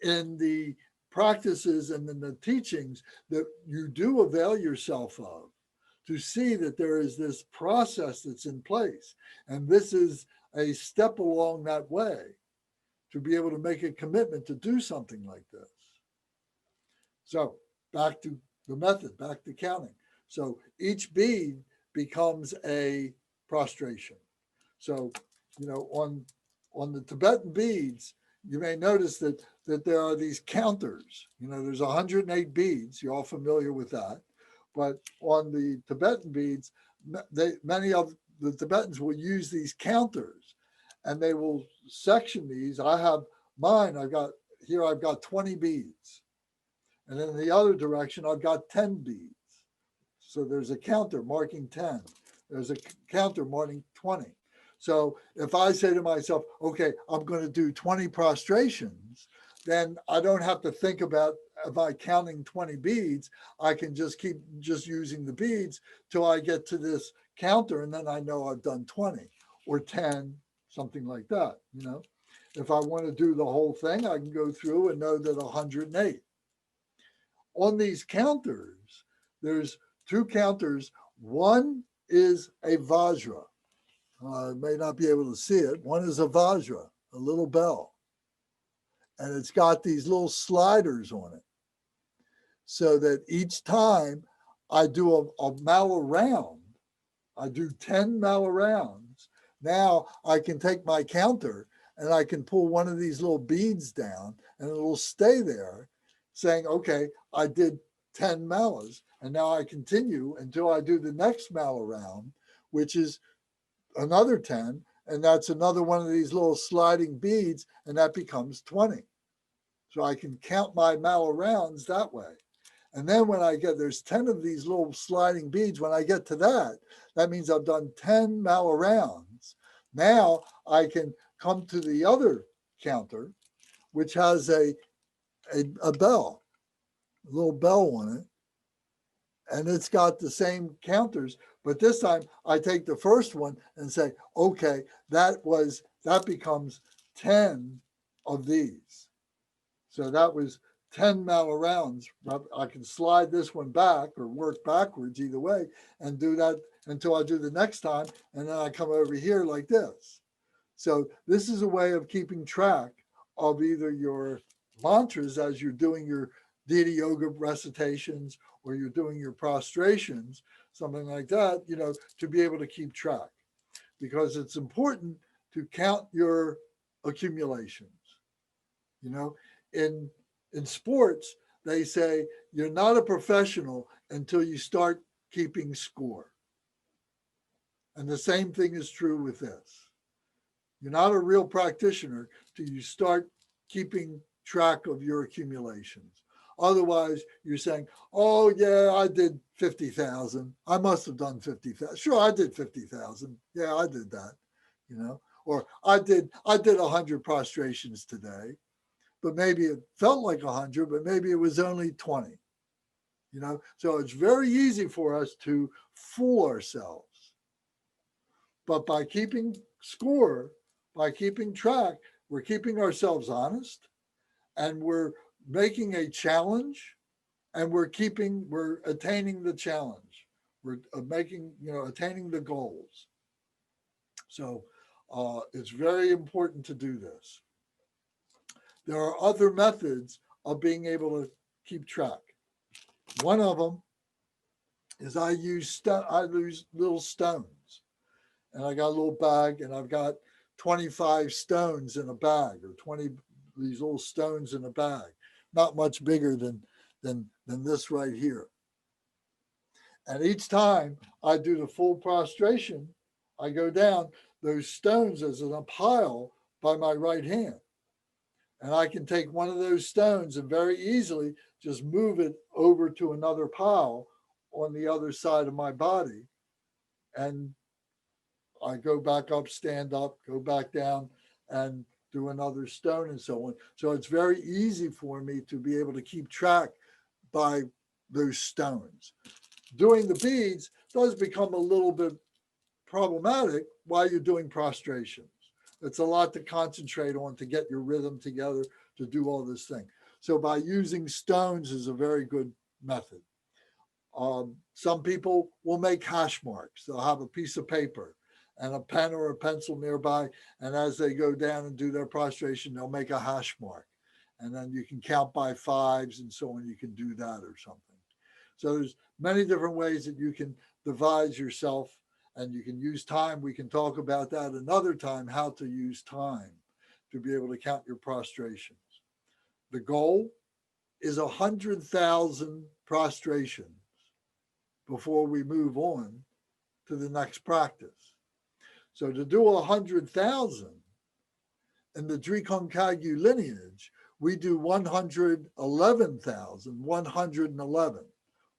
in the practices and in the teachings that you do avail yourself of, to see that there is this process that's in place. And this is a step along that way to be able to make a commitment to do something like this. So back to the method, back to counting. So each bead becomes a prostration. So, on the Tibetan beads, you may notice that there are these counters. There's 108 beads. You're all familiar with that. But on the Tibetan beads, many of the Tibetans will use these counters, and they will section these. I have mine. I've got 20 beads, and in the other direction, I've got 10 beads. So there's a counter marking 10. There's a counter marking 20. So if I say to myself, okay, I'm going to do 20 prostrations, then I don't have to think about, if I counting 20 beads, I can just keep using the beads till I get to this counter, and then I know I've done 20 or 10, something like that. If I want to do the whole thing, I can go through and know that 108. On these counters, there's two counters. One is a Vajra. I may not be able to see it. One is a Vajra, a little bell. And it's got these little sliders on it. So that each time I do a mala round, I do 10 mala rounds. Now I can take my counter and I can pull one of these little beads down and it will stay there saying, okay, I did 10 malas. And now I continue until I do the next mala round, which is another 10. And that's another one of these little sliding beads, and that becomes 20. So I can count my mala rounds that way. And then when there's 10 of these little sliding beads, when I get to that means I've done 10 mala rounds. Now I can come to the other counter, which has a bell, a little bell on it. And it's got the same counters, but this time I take the first one and say, okay, that was that becomes 10 of these. So that was 10 mala rounds. I can slide this one back or work backwards either way and do that until I do the next time. And then I come over here like this. So this is a way of keeping track of either your mantras as you're doing your Didi yoga recitations or you're doing your prostrations, something like that, to be able to keep track, because it's important to count your accumulations. In sports, they say you're not a professional until you start keeping score. And the same thing is true with this. You're not a real practitioner till you start keeping track of your accumulations. Otherwise, you're saying, oh, yeah, I did 50,000. I must have done 50,000. Sure, I did 50,000. Yeah, I did that, Or I did 100 prostrations today, but maybe it felt like 100, but maybe it was only 20, So it's very easy for us to fool ourselves. But by keeping score, by keeping track, we're keeping ourselves honest, and we're making a challenge, and we're attaining the challenge. We're attaining the goals. So it's very important to do this. There are other methods of being able to keep track. One of them is I use little stones, and I got a little bag, and I've got 25 stones in a bag, or 20 these little stones in a bag, not much bigger than this right here. And each time I do the full prostration, I go down, those stones as in a pile by my right hand. And I can take one of those stones and very easily just move it over to another pile on the other side of my body. And I go back up, stand up, go back down, and do another stone and so on. So it's very easy for me to be able to keep track by those stones. Doing the beads does become a little bit problematic while you're doing prostrations. It's a lot to concentrate on to get your rhythm together to do all this thing. So by using stones is a very good method. Some people will make hash marks. They'll have a piece of paper and a pen or a pencil nearby, and as they go down and do their prostration, they'll make a hash mark. And then you can count by fives and so on. You can do that or something. So there's many different ways that you can devise yourself, and you can use time. We can talk about that another time, how to use time to be able to count your prostrations. The goal is 100,000 prostrations before we move on to the next practice. So to do 100,000 in the Drikung Kagyu lineage, we do 111,111,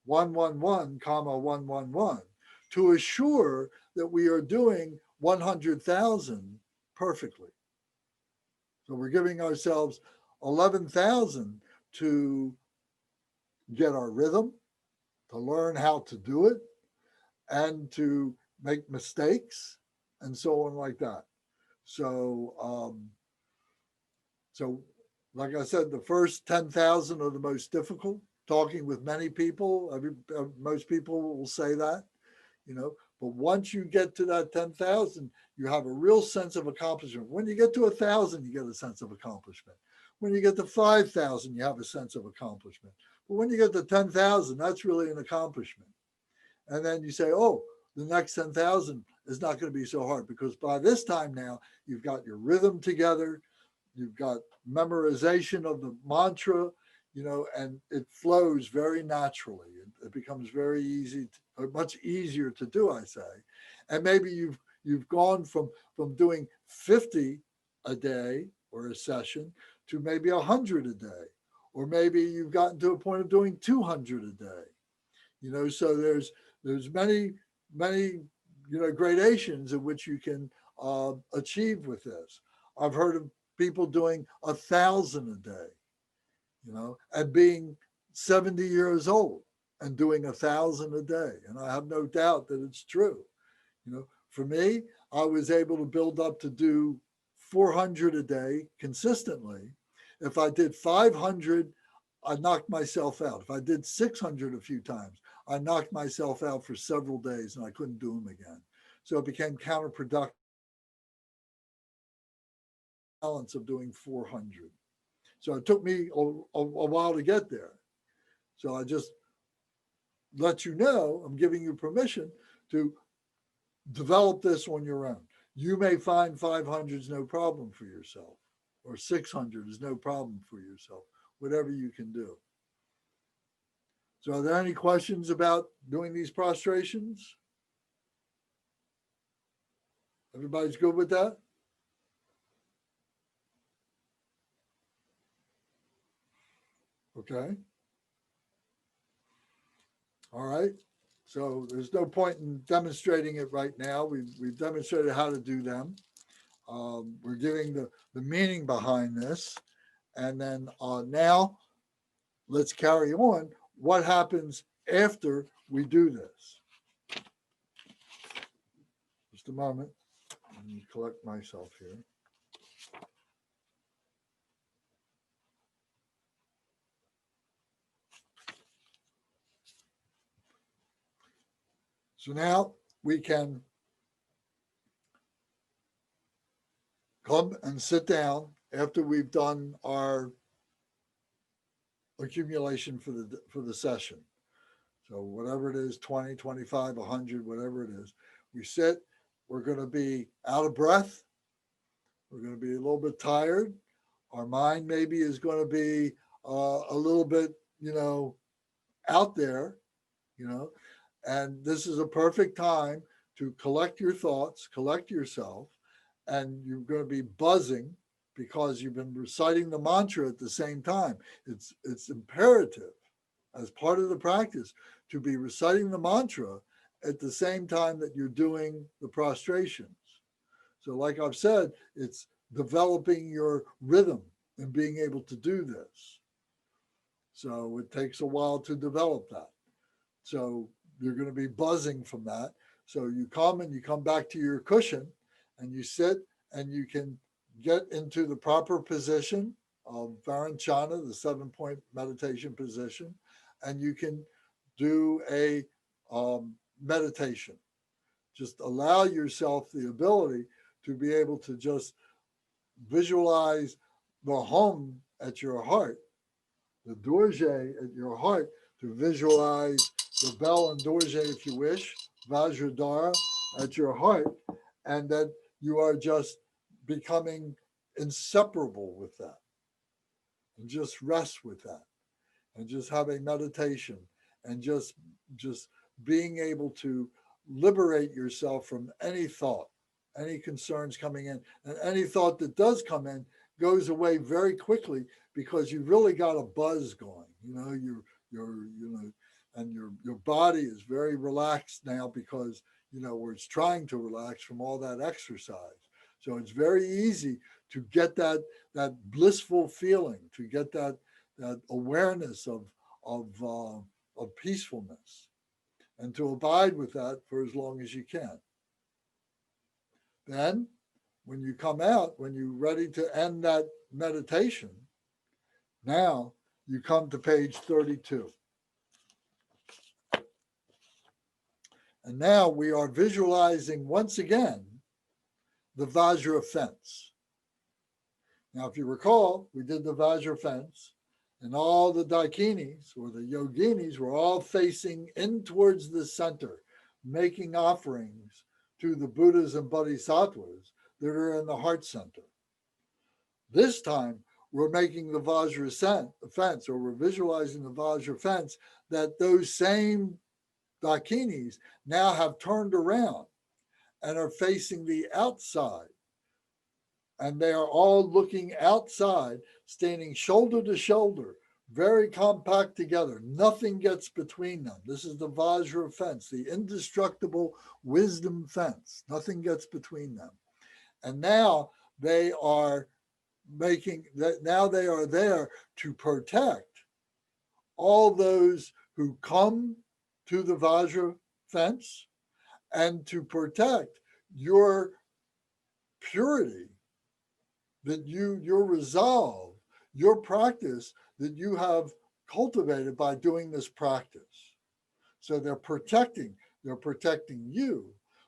111, 111, to assure that we are doing 100,000 perfectly. So we're giving ourselves 11,000 to get our rhythm, to learn how to do it, and to make mistakes, and so on like that. So, like I said, the first 10,000 are the most difficult. Talking with many people, most people will say that, But once you get to that 10,000, you have a real sense of accomplishment. When you get to 1,000, you get a sense of accomplishment. When you get to 5,000, you have a sense of accomplishment. But when you get to 10,000, that's really an accomplishment. And then you say, oh, the next 10,000 is not going to be so hard, because by this time now, you've got your rhythm together, you've got memorization of the mantra, and it flows very naturally. It becomes very easy, much easier to do, I say. And maybe you've gone from doing 50 a day or a session to maybe 100 a day, or maybe you've gotten to a point of doing 200 a day. So there's many gradations in which you can achieve with this. I've heard of people doing 1,000 a day, and being 70 years old and doing 1,000 a day. And I have no doubt that it's true. For me, I was able to build up to do 400 a day consistently, if I did 500, I knocked myself out. If I did 600 a few times, I knocked myself out for several days and I couldn't do them again. So it became counterproductive balance of doing 400. So it took me a while to get there. So I just let you know, I'm giving you permission to develop this on your own. You may find 500 is no problem for yourself, or 600 is no problem for yourself, whatever you can do. So are there any questions about doing these prostrations? Everybody's good with that? Okay. All right. So there's no point in demonstrating it right now. We've demonstrated how to do them. We're giving the meaning behind this. And then now let's carry on. What happens after we do this? Just a moment. Let me collect myself here. So now we can come and sit down after we've done our accumulation for the session. So whatever it is, 20, 25, 100, whatever it is, we sit, we're going to be out of breath. We're going to be a little bit tired. Our mind maybe is going to be a little bit, out there, and this is a perfect time to collect your thoughts, collect yourself, and you're going to be buzzing because you've been reciting the mantra at the same time. It's imperative as part of the practice to be reciting the mantra at the same time that you're doing the prostrations. So like I've said, it's developing your rhythm and being able to do this. So it takes a while to develop that. So you're going to be buzzing from that. So you come back to your cushion and you sit and you can get into the proper position of Vajranyana, the 7-point meditation position, and you can do a meditation. Just allow yourself the ability to be able to just visualize the hum at your heart, the dorje at your heart, to visualize the bell and dorje, if you wish, Vajradhara at your heart, and that you are just becoming inseparable with that. And just rest with that. And just have a meditation and just being able to liberate yourself from any thought, any concerns coming in. And any thought that does come in goes away very quickly because you've really got a buzz going. And your body is very relaxed now because where it's trying to relax from all that exercise. So it's very easy to get that blissful feeling, to get that awareness of peacefulness, and to abide with that for as long as you can. Then, when you come out, when you're ready to end that meditation, now you come to page 32. And now we are visualizing once again the Vajra fence. Now, if you recall, we did the Vajra fence, and all the Dakinis or the yoginis were all facing in towards the center, making offerings to the Buddhas and Bodhisattvas that are in the heart center. This time, we're making the Vajra fence, or we're visualizing the Vajra fence, that those same Dakinis now have turned around and are facing the outside. And they are all looking outside, standing shoulder to shoulder, very compact together. Nothing gets between them. This is the Vajra fence, the indestructible wisdom fence. Nothing gets between them. And now they are there to protect all those who come to the Vajra fence and to protect your purity that your resolve, your practice that you have cultivated by doing this practice. So they're protecting you,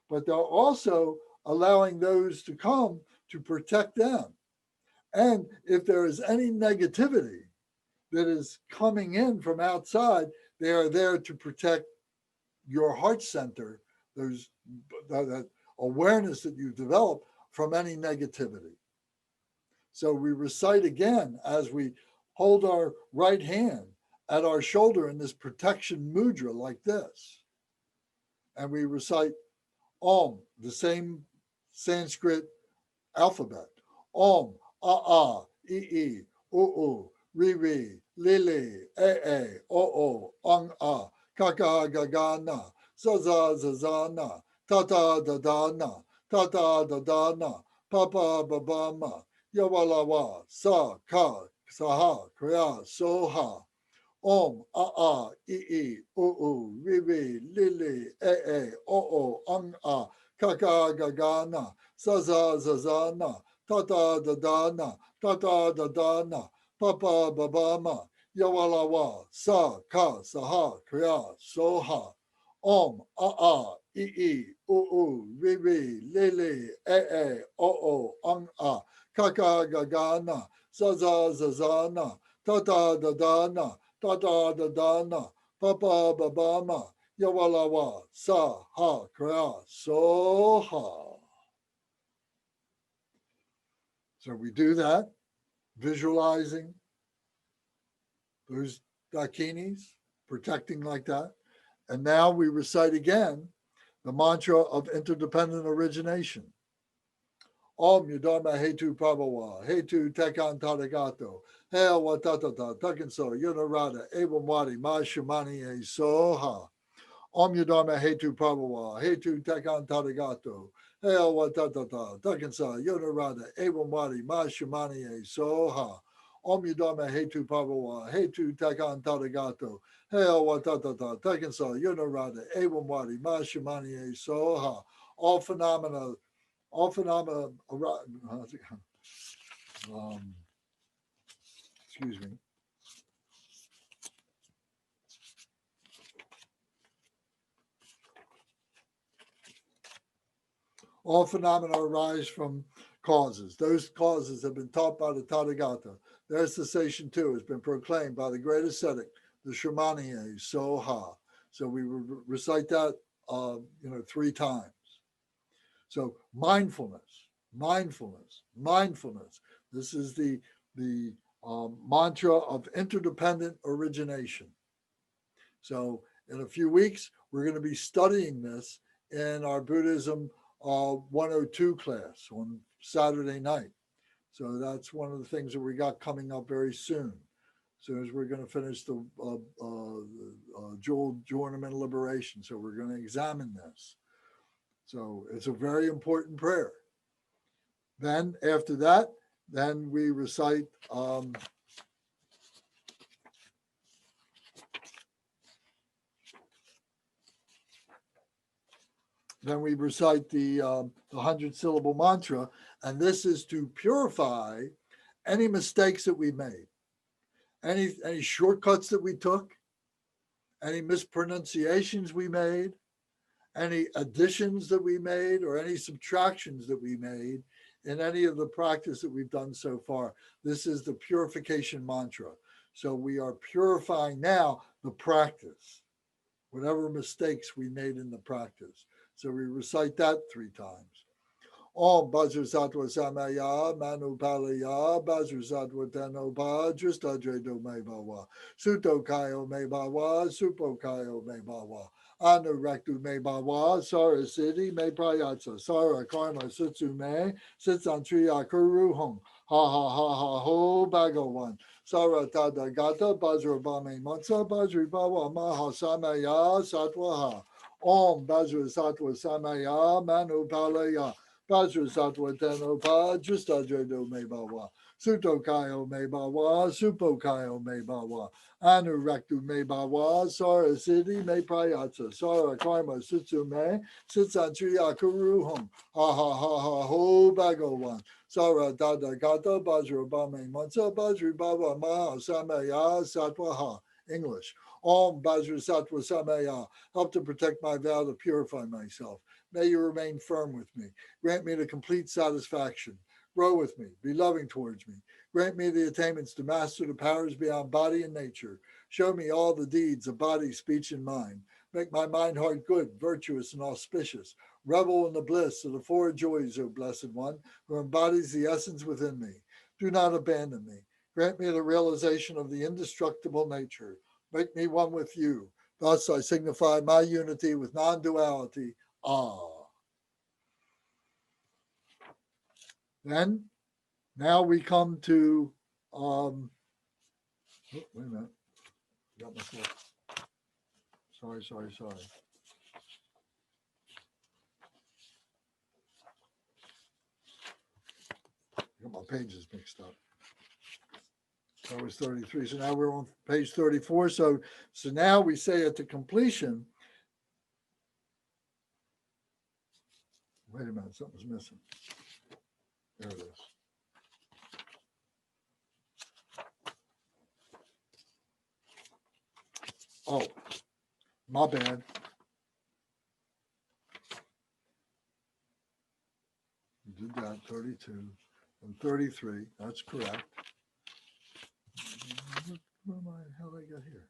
but they're also allowing those to come to protect them. And if there is any negativity that is coming in from outside, they are there to protect your heart center, that awareness that you develop from any negativity. So we recite again as we hold our right hand at our shoulder in this protection mudra like this. And we recite Om, the same Sanskrit alphabet. Om, a, I, u, ri, li, o, ang, kaka, gaga, na, za, na, ta, da, na, ta, da, na, papa, baba, ma, yawalawa, sa, ka, saha, kriya, soha. Om, a, I, u, ri, li, o, ang, kaka, gaga, na, za, na, ta, da, na, ta, da, na, papa, baba, ma, yawalawa, sa, ka, saha, kriya, soha. Om, a, I, u, ri, li, o, ang, kaka, gaga, na, za, na, ta, da, na, ta, da, na, papa, baba, ma, yawalawa, sa, ha, kriya, soha. So we do that, visualizing those dakinis, protecting like that. And now we recite again the mantra of interdependent origination. Om Yudama Hetu Prabhava, Hetu Tekan Tadagato, Hea Watatata, Takanso, Yunarada, Ebamwadi, Ma Shumani, E Soha. Om Yudama Hetu Prabhava, Hetu Tekan Tadagato, Hea Watatata, Takansa, Yunarada, Ebamwadi, Ma Shumani, E Soha. Om Yudama Hetu Prabhava, Hetu Tekan Tadagato, Hea Watatata, Takansa, Yunarada, Ebamwadi, Ma Shumani, E Soha. All phenomena excuse me. All phenomena arise from causes. Those causes have been taught by the Tathagata. Their cessation too has been proclaimed by the great ascetic, the Shamaniye Soha. So we recite that 3 times. So mindfulness. This is the mantra of interdependent origination. So in a few weeks, we're going to be studying this in our Buddhism 102 class on Saturday night. So that's one of the things that we got coming up very soon. As soon as we're going to finish the Jewel Ornament Liberation. So we're going to examine this. So it's a very important prayer. Then after that, then we recite the 100-syllable mantra, and this is to purify any mistakes that we made, any shortcuts that we took, any mispronunciations we made, any additions that we made, or any subtractions that we made in any of the practice that we've done so far. This is the purification mantra. So we are purifying now the practice, whatever mistakes we made in the practice. So we recite that 3 times. Om Vajrasattva Samaya Manu Palaya Vajrasattva Teno Vajrastadredo Mebawa Suto Kayo Mebawa Supo Kayo Mebawa Anurektu Mebawa Sara Siddhi Me Prayatsa Sara Karma Sutsu Me Sitsantri Akuru Hong Ha Ho Bhagawan Sara Tada Gata Vajrabame Matsa Vajribawa Maha Samaya Satwaha Om Vajrasattva Samaya Manu Palaya Vajrasattva Teno Vajrastadredo Mebawa Sutokayo me bawa, Supokayo me bawa, Anurektu me bawa, Sara Siddhi me prayatsa, Sara karma sutsu me, Sitsantriya kuruhum, ha ha ha ha ho bhagawan, Sara dada gata bajra bame mansa bajri baba ma samaya satwaha. English. Om Bajra Sattva Samaya. Help to protect my vow to purify myself. May you remain firm with me. Grant me the complete satisfaction. Grow with me. Be loving towards me. Grant me the attainments to master the powers beyond body and nature. Show me all the deeds of body, speech, and mind. Make my mind heart good, virtuous, and auspicious. Revel in the bliss of the four joys, O Blessed One, who embodies the essence within me. Do not abandon me. Grant me the realization of the indestructible nature. Make me one with you. Thus I signify my unity with non-duality. Then, now we come to, wait a minute. Got myself. Sorry. Got my pages mixed up. That was 33. So now we're on page 34. So now we say at the completion, wait a minute, something's missing. There it is. Oh, my bad. You did that, 32 and 33. That's correct. How did I get here?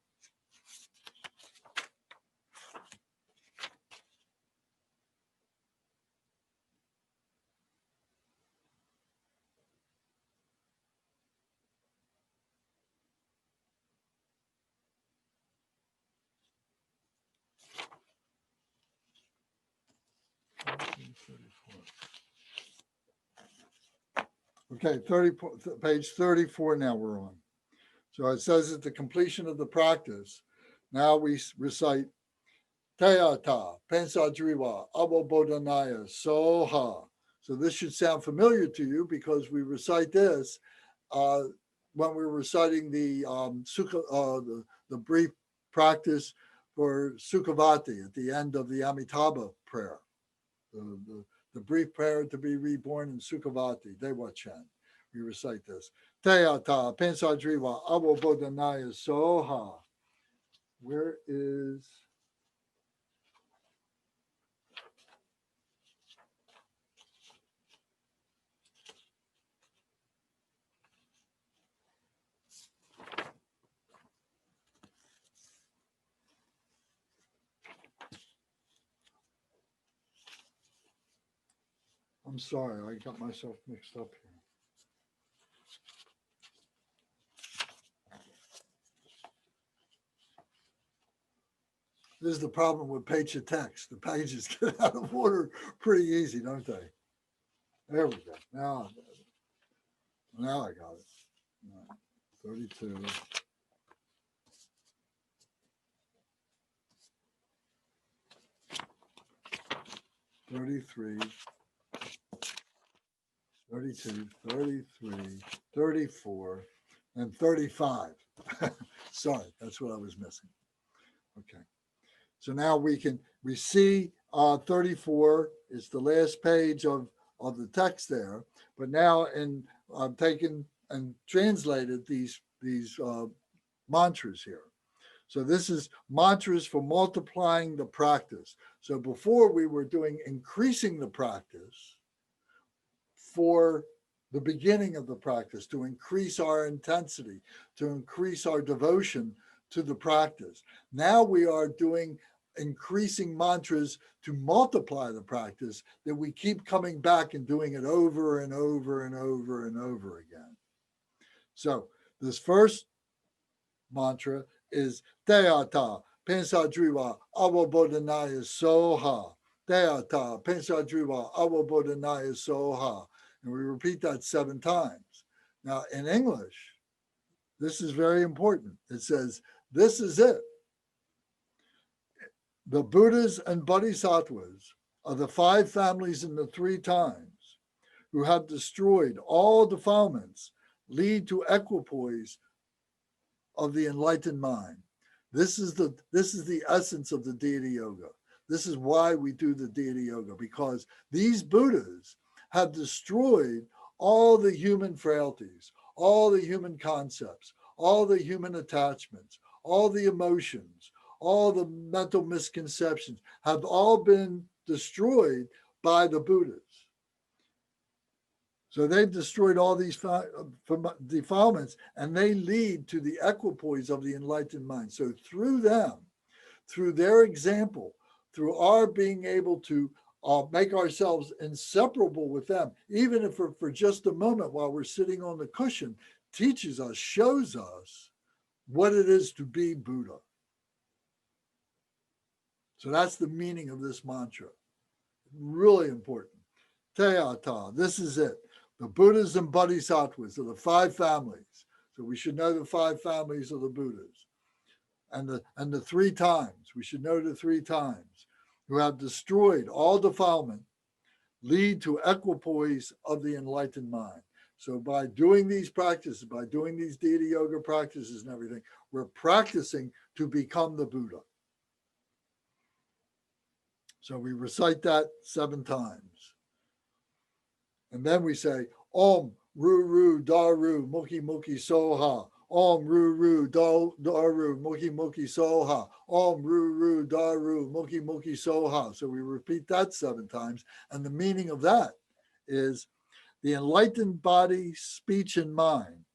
Okay, page 34 now we're on. So it says at the completion of the practice, now we recite Tayata, Pensadriva, Abodhanaya, Soha. So this should sound familiar to you because we recite this when we're reciting the the brief practice for Sukhavati at the end of the Amitabha prayer. The brief prayer to be reborn in Sukhavati, Dewachan. We recite this. Tayata, Pensadriva, Abodhanaya, Soha. Where is... I'm sorry, I got myself mixed up here. This is the problem with page text. The pages get out of order pretty easy, don't they? There we go. Now I got it. 32. $33, $32, $33, $34, and $35. Sorry, that's what I was missing. Okay. So now we see 34 is the last page of the text there, but now I've taken and translated these mantras here. So this is mantras for multiplying the practice. So before we were doing increasing the practice for the beginning of the practice, to increase our intensity, to increase our devotion to the practice. Now we are doing increasing mantras to multiply the practice, that we keep coming back and doing it over and over and over and over again. So this first mantra is Dayata, Pensadriva, Avabodhanaya Soha. Dayata, Pensadriva, Avabodhanaya Soha. And we repeat that 7 times. Now in English, this is very important. It says, this is it. The Buddhas and Bodhisattvas are the 5 families in the 3 times who have destroyed all defilements, lead to equipoise of the enlightened mind. This is the essence of the deity yoga. This is why we do the deity yoga, because these Buddhas have destroyed all the human frailties, all the human concepts, all the human attachments, all the emotions, all the mental misconceptions have all been destroyed by the Buddhas. So they've destroyed all these defilements, and they lead to the equipoise of the enlightened mind. So through them, through their example, through our being able to make ourselves inseparable with them, even if for just a moment while we're sitting on the cushion, teaches us, shows us what it is to be Buddha. So that's the meaning of this mantra. Really important. Teata, this is it. The Buddhas and Bodhisattvas are the 5 families. So we should know the 5 families of the Buddhas. And the 3 times, we should know the 3 times, who have destroyed all defilement, lead to equipoise of the enlightened mind. So by doing these practices, by doing these deity yoga practices and everything, we're practicing to become the Buddha. So we recite that 7 times. And then we say, Om Ru Daru Muki Muki Soha. Om Ru Daru Muki Muki Soha. Om Ru Daru Muki Muki Soha. So we repeat that 7 times. And the meaning of that is the enlightened body, speech, and mind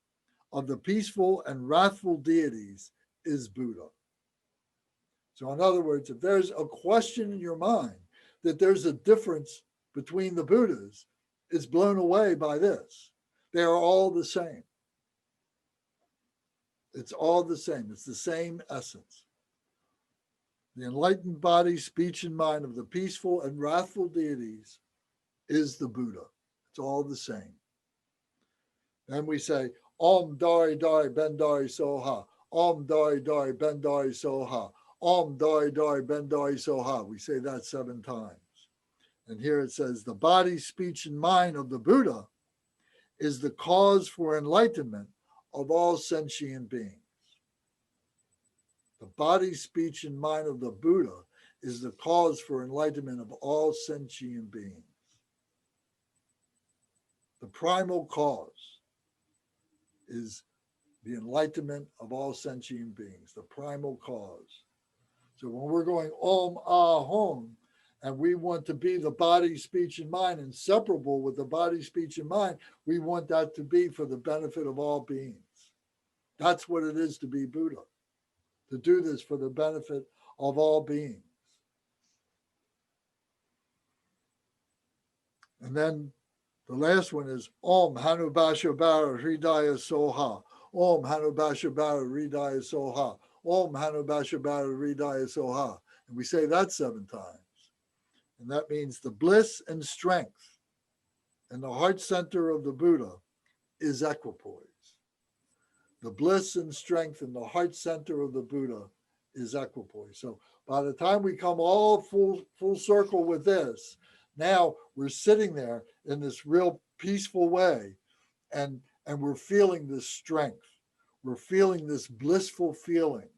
of the peaceful and wrathful deities is Buddha. So in other words, if there's a question in your mind that there's a difference between the Buddhas, it's blown away by this. They are all the same. It's all the same. It's the same essence. The enlightened body, speech, and mind of the peaceful and wrathful deities is the Buddha. It's all the same. Then we say, Om Dari Dari Ben Dari Soha. Om Dari Dari Ben Dari Soha. Om Dari Dari Ben Dari Soha. We say that 7 times. And here it says, the body, speech, and mind of the Buddha is the cause for enlightenment of all sentient beings. The body, speech, and mind of the Buddha is the cause for enlightenment of all sentient beings. The primal cause is the enlightenment of all sentient beings, the primal cause. So when we're going Om Ahom, and we want to be the body, speech, and mind, inseparable with the body, speech, and mind, we want that to be for the benefit of all beings. That's what it is to be Buddha, to do this for the benefit of all beings. And then the last one is Om Hanubasha Bara Hridaya Soha. Om Hanubasha Bara Hridaya Soha. Om Hanubasha Bara Hridaya Soha. And we say that 7 times. And that means the bliss and strength in the heart center of the Buddha is equipoise. The bliss and strength in the heart center of the Buddha is equipoise. So by the time we come all full circle with this, now we're sitting there in this real peaceful way, and we're feeling this strength. We're feeling this blissful feeling.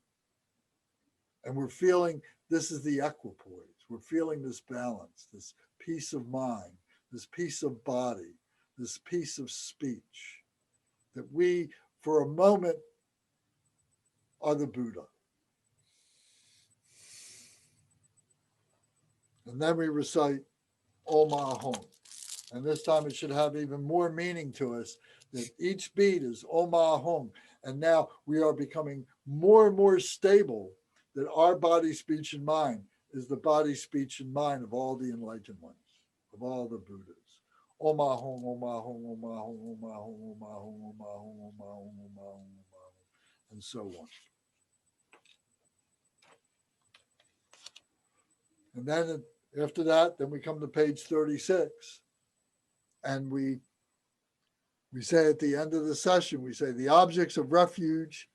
And we're feeling this is the equipoise. We're feeling this balance, this peace of mind, this peace of body, this peace of speech, that we, for a moment, are the Buddha. And then we recite Om Ahom. And this time it should have even more meaning to us, that each beat is Om Ahom. And now we are becoming more and more stable, that our body, speech, and mind is the body, speech, and mind of all the enlightened ones, of all the Buddhas. Om Ahom, Om Ahom, Om Ahom, Om Ahom, Om Ahom, Om Ahom, Om Ahom, Om Ahom, and so on. And then after that, then we come to page 36. And we say at the end of the session, we say, the objects of refuge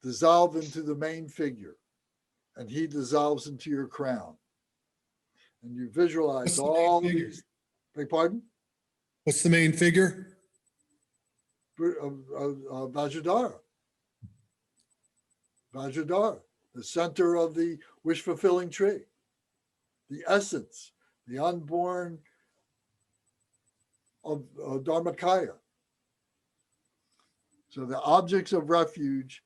dissolve into the main figure, and he dissolves into your crown. And you visualize all these. Beg pardon? What's the main figure? Vajradhara. Vajradhara, the center of the wish-fulfilling tree, the essence, the unborn of Dharmakaya. So the objects of refuge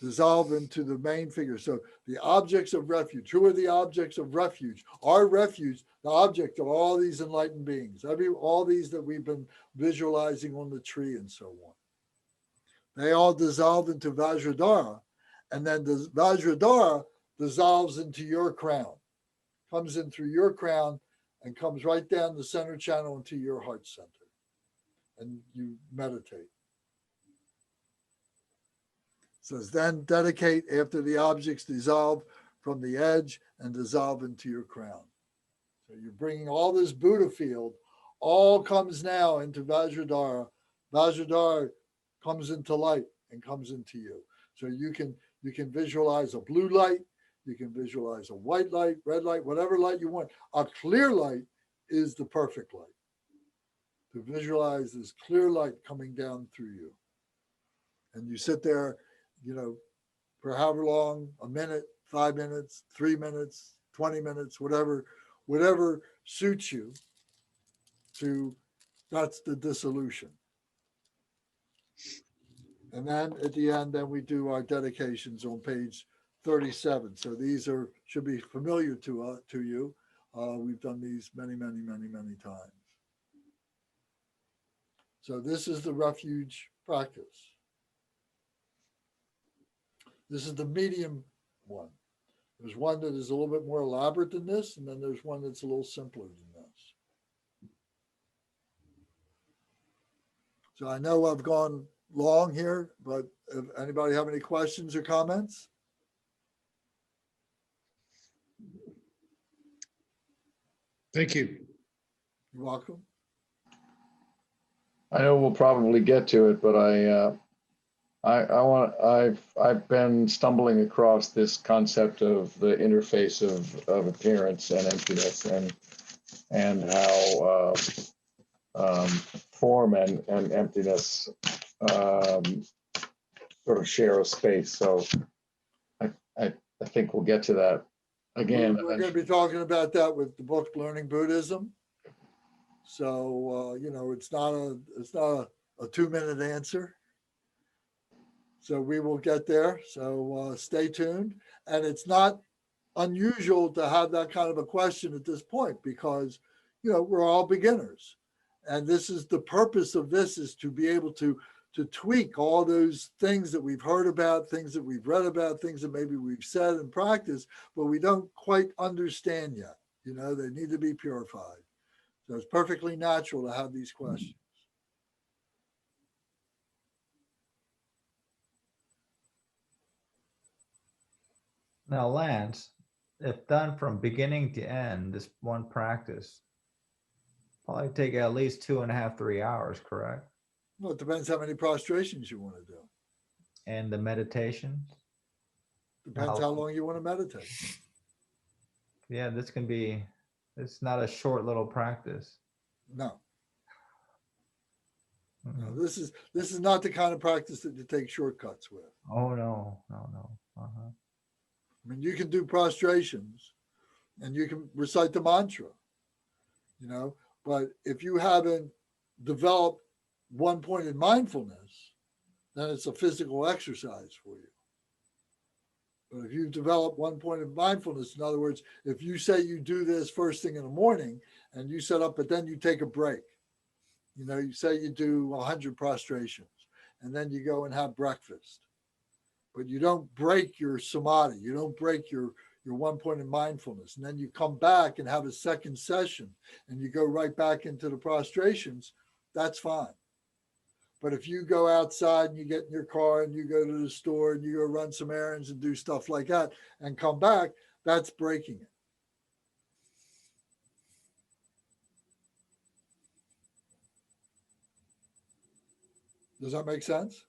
dissolve into the main figure. So the objects of refuge, who are the objects of refuge? Our refuge, the object of all these enlightened beings, all these that we've been visualizing on the tree and so on. They all dissolve into Vajradhara, and then the Vajradhara dissolves into your crown, comes in through your crown and comes right down the center channel into your heart center. And you meditate. It says, then dedicate after the objects dissolve from the edge and dissolve into your crown. So you're bringing all this Buddha field, all comes now into Vajradhara. Vajradhara comes into light and comes into you. So you can visualize a blue light, you can visualize a white light, red light, whatever light you want. A clear light is the perfect light. To visualize this clear light coming down through you. And you sit there, for however long, a minute, 5 minutes, 3 minutes, 20 minutes, whatever suits you that's the dissolution. And then at the end, then we do our dedications on page 37. So these should be familiar to you. We've done these many, many, many, many times. So this is the refuge practice. This is the medium one. There's one that is a little bit more elaborate than this, and then there's one that's a little simpler than this. So I know I've gone long here, but if anybody have any questions or comments? Thank you. You're welcome. I know we'll probably get to it, but I've been stumbling across this concept of the interface of appearance and emptiness, and how form and emptiness sort of share a space. So I think we'll get to that again. We're going to be talking about that with the book Learning Buddhism. So it's not a 2-minute answer. So we will get there. So stay tuned. And it's not unusual to have that kind of a question at this point because we're all beginners, and this is the purpose of this, is to be able to tweak all those things that we've heard about, things that we've read about, things that maybe we've said and practiced, but we don't quite understand yet. They need to be purified. So it's perfectly natural to have these questions. Now, Lance, if done from beginning to end, this one practice probably take at least 2.5, 3 hours, correct? Well, it depends how many prostrations you want to do. And the meditation? Depends how long you want to meditate. Yeah, it's not a short little practice. No. No, this is not the kind of practice that you take shortcuts with. Oh, no. I mean, you can do prostrations and you can recite the mantra, but if you haven't developed one-pointed mindfulness, then it's a physical exercise for you. But if you've developed one-pointed mindfulness, in other words, if you say you do this first thing in the morning and you set up, but then you take a break, you say you do 100 prostrations and then you go and have breakfast. But you don't break your samadhi. You don't break your one-pointed mindfulness. And then you come back and have a second session and you go right back into the prostrations. That's fine. But if you go outside and you get in your car and you go to the store and you go run some errands and do stuff like that and come back, that's breaking it. Does that make sense?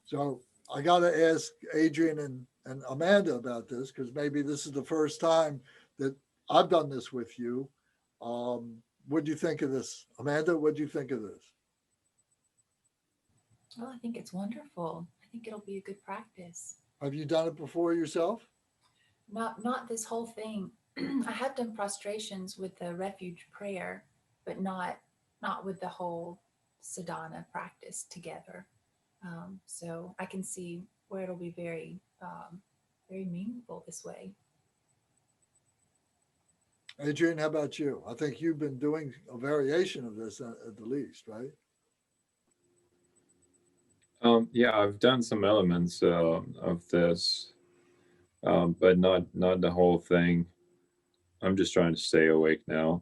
So I got to ask Adrian and Amanda about this, because maybe this is the first time that I've done this with you. What do you think of this? Amanda, what do you think of this? Well, I think it's wonderful. I think it'll be a good practice. Have you done it before yourself? Not this whole thing. I have done prostrations with the refuge prayer, but not with the whole sadhana practice together. So I can see where it'll be very meaningful this way. Adrian, how about you? I think you've been doing a variation of this at the least, right? Yeah, I've done some elements of this, but not the whole thing. I'm just trying to stay awake now.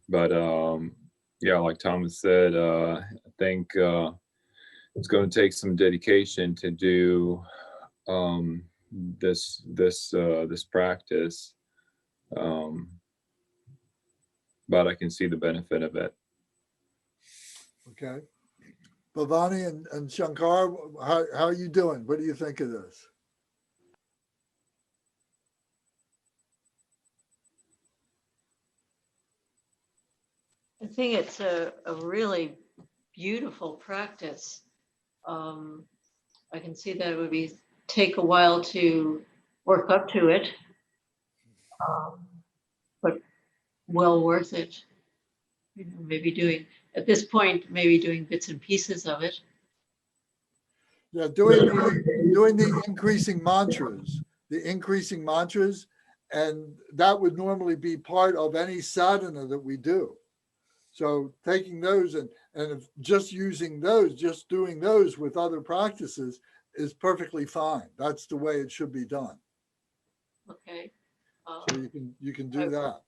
But yeah, like Thomas said, I think it's going to take some dedication to do this practice. But I can see the benefit of it. Okay. Bhavani and Shankar, how are you doing? What do you think of this? I think it's a really beautiful practice. I can see that it would take a while to work up to it, but well worth it. You know, maybe at this point, doing bits and pieces of it. Yeah, doing the increasing mantras, and that would normally be part of any sadhana that we do. So taking those and if just using those, just doing those with other practices is perfectly fine. That's the way it should be done. Okay. So you can do that.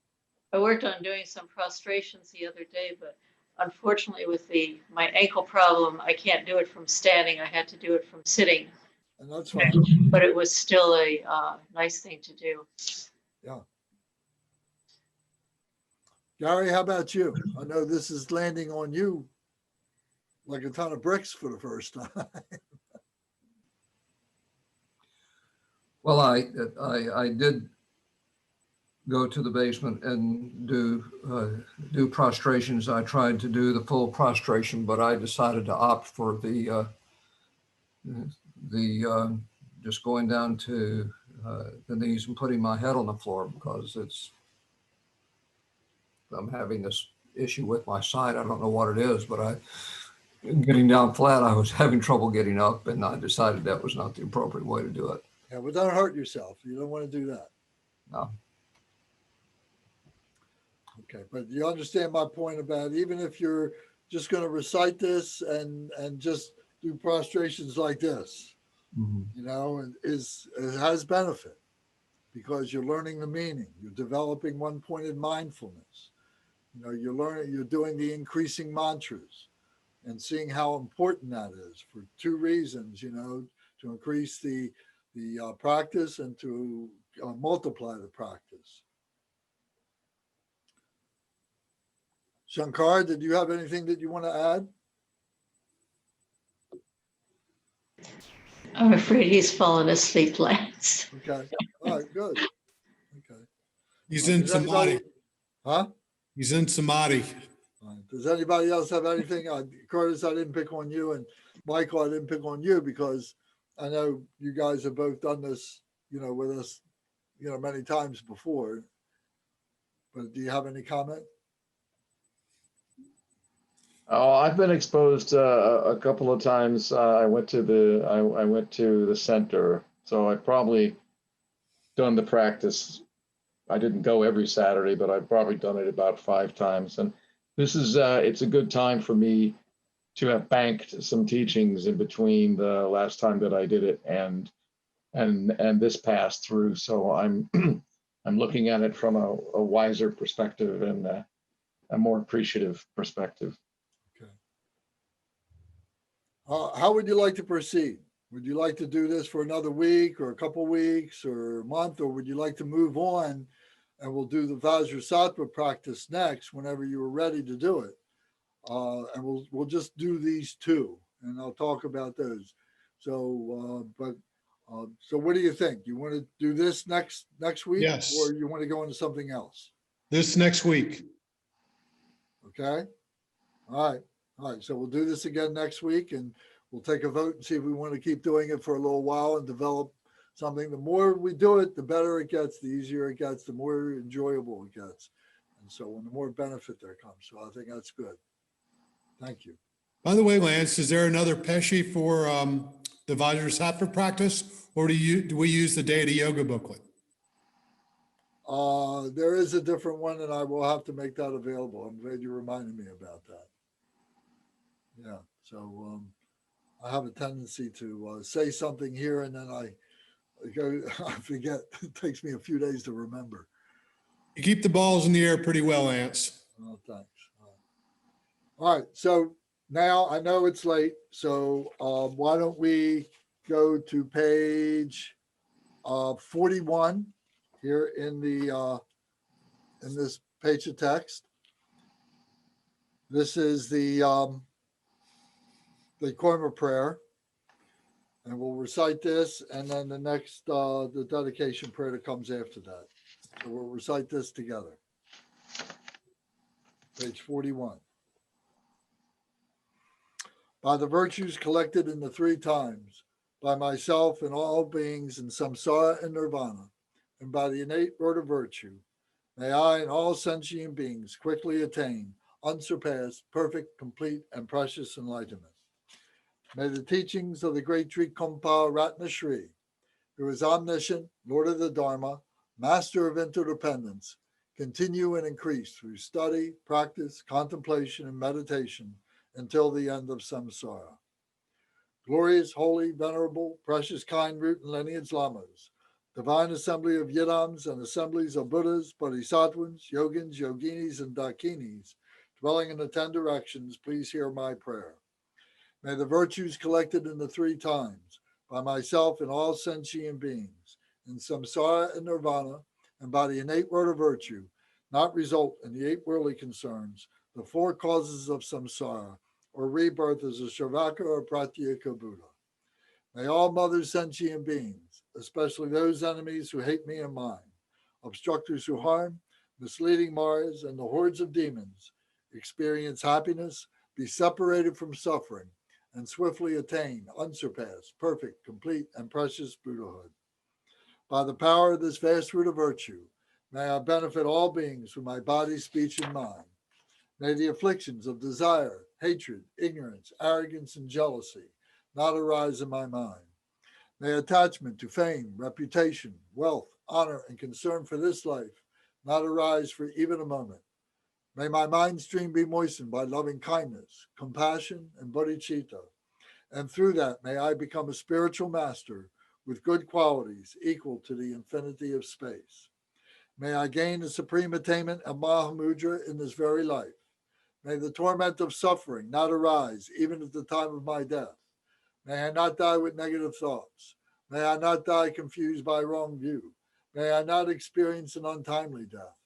I worked on doing some prostrations the other day, but unfortunately with my ankle problem, I can't do it from standing. I had to do it from sitting. And that's fine. But it was still a nice thing to do. Yeah. Gary, how about you? I know this is landing on you like a ton of bricks for the first time. Well, I did go to the basement and do prostrations. I tried to do the full prostration, but I decided to opt for the just going down to the knees and putting my head on the floor because I'm having this issue with my side. I don't know what it is, but getting down flat, I was having trouble getting up, and I decided that was not the appropriate way to do it. Yeah, but don't hurt yourself. You don't want to do that. No. Okay, but you understand my point about even if you're just going to recite this and just do prostrations like this, you know, it has benefit because you're learning the meaning. You're developing one-pointed mindfulness. You know, you're doing the increasing mantras and seeing how important that is for two reasons, you know, to increase the practice and to multiply the practice. Shankar, did you have anything that you want to add? I'm afraid he's fallen asleep, Lance. Okay. All right, good. Okay. He's in Does anybody- samadhi. Huh? He's in samadhi. All right. Does anybody else have anything? Curtis, I didn't pick on you, and Michael, I didn't pick on you because I know you guys have both done this, you know, with us, you know, many times before. But do you have any comment? Oh, I've been exposed a couple of times. I went to the center, so I've probably done the practice. I didn't go every Saturday, but I've probably done it about 5 times. And this is it's a good time for me to have banked some teachings in between the last time that I did it and this pass through. So I'm I'm looking at it from a wiser perspective and a more appreciative perspective. Okay. How would you like to proceed? Would you like to do this for another week or a couple weeks or a month, or would you like to move on and we'll do the Vajrasattva practice next whenever you are ready to do it? And we'll just do these two, and I'll talk about those. So, but So what do you think? You want to do this next week? Yes. Or you want to go into something else? This next week. Okay. All right. All right. So we'll do this again next week and we'll take a vote and see if we want to keep doing it for a little while and develop something. The more we do it, the better it gets, the easier it gets, the more enjoyable it gets. And so when the more benefit there comes. So I think that's good. Thank you. By the way, Lance, is there another Pesci for the Vajrasattva practice, or do we use the Deity Yoga booklet? There is a different one and I will have to make that available. I'm glad you reminded me about that. Yeah. So I have a tendency to say something here and then I forget. It takes me a few days to remember. You keep the balls in the air pretty well, Lance. Oh, thanks. All right. So now I know it's late. So why don't we go to page 41 here in this page of text. This is the Karma prayer. And we'll recite this and then the next, the dedication prayer that comes after that. So we'll recite this together. Page 41. By the virtues collected in the three times, by myself and all beings in samsara and nirvana, and by the innate word of virtue, may I and all sentient beings quickly attain unsurpassed, perfect, complete, and precious enlightenment. May the teachings of the great Trikampa Ratna Shri, who is omniscient, Lord of the Dharma, master of interdependence, continue and increase through study, practice, contemplation, and meditation until the end of samsara. Glorious, holy, venerable, precious, kind root and lineage lamas, divine assembly of yidams and assemblies of Buddhas, Bodhisattvas, Yogins, Yoginis, and Dakinis, dwelling in the 10 directions, please hear my prayer. May the virtues collected in the three times, by myself and all sentient beings, in samsara and nirvana, and by the innate word of virtue, not result in the 8 worldly concerns, the 4 causes of samsara, or rebirth as a Sravaka or Pratyeka Buddha. May all mother sentient beings, especially those enemies who hate me and mine, obstructors who harm, misleading Maras, and the hordes of demons, experience happiness, be separated from suffering, and swiftly attain unsurpassed, perfect, complete, and precious Buddhahood. By the power of this vast root of virtue, may I benefit all beings with my body, speech, and mind. May the afflictions of desire, hatred, ignorance, arrogance, and jealousy not arise in my mind. May attachment to fame, reputation, wealth, honor, and concern for this life not arise for even a moment. May my mind stream be moistened by loving kindness, compassion, and bodhicitta. And through that, may I become a spiritual master with good qualities equal to the infinity of space. May I gain the supreme attainment of Mahamudra in this very life. May the torment of suffering not arise even at the time of my death. May I not die with negative thoughts. May I not die confused by wrong view. May I not experience an untimely death.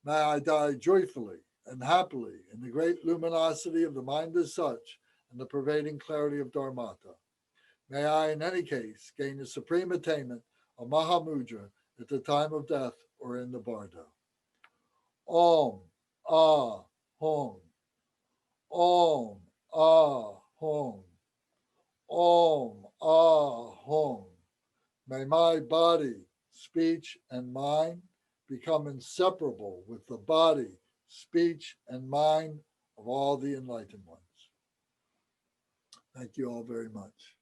May I die joyfully and happily in the great luminosity of the mind as such and the pervading clarity of Dharmata. May I, in any case, gain the supreme attainment of Mahamudra at the time of death or in the bardo. Om, Ah, Hum. Om, Ah, Hum. Om, Ah, Hum. May my body, speech, and mind become inseparable with the body, speech, and mind of all the enlightened ones. Thank you all very much.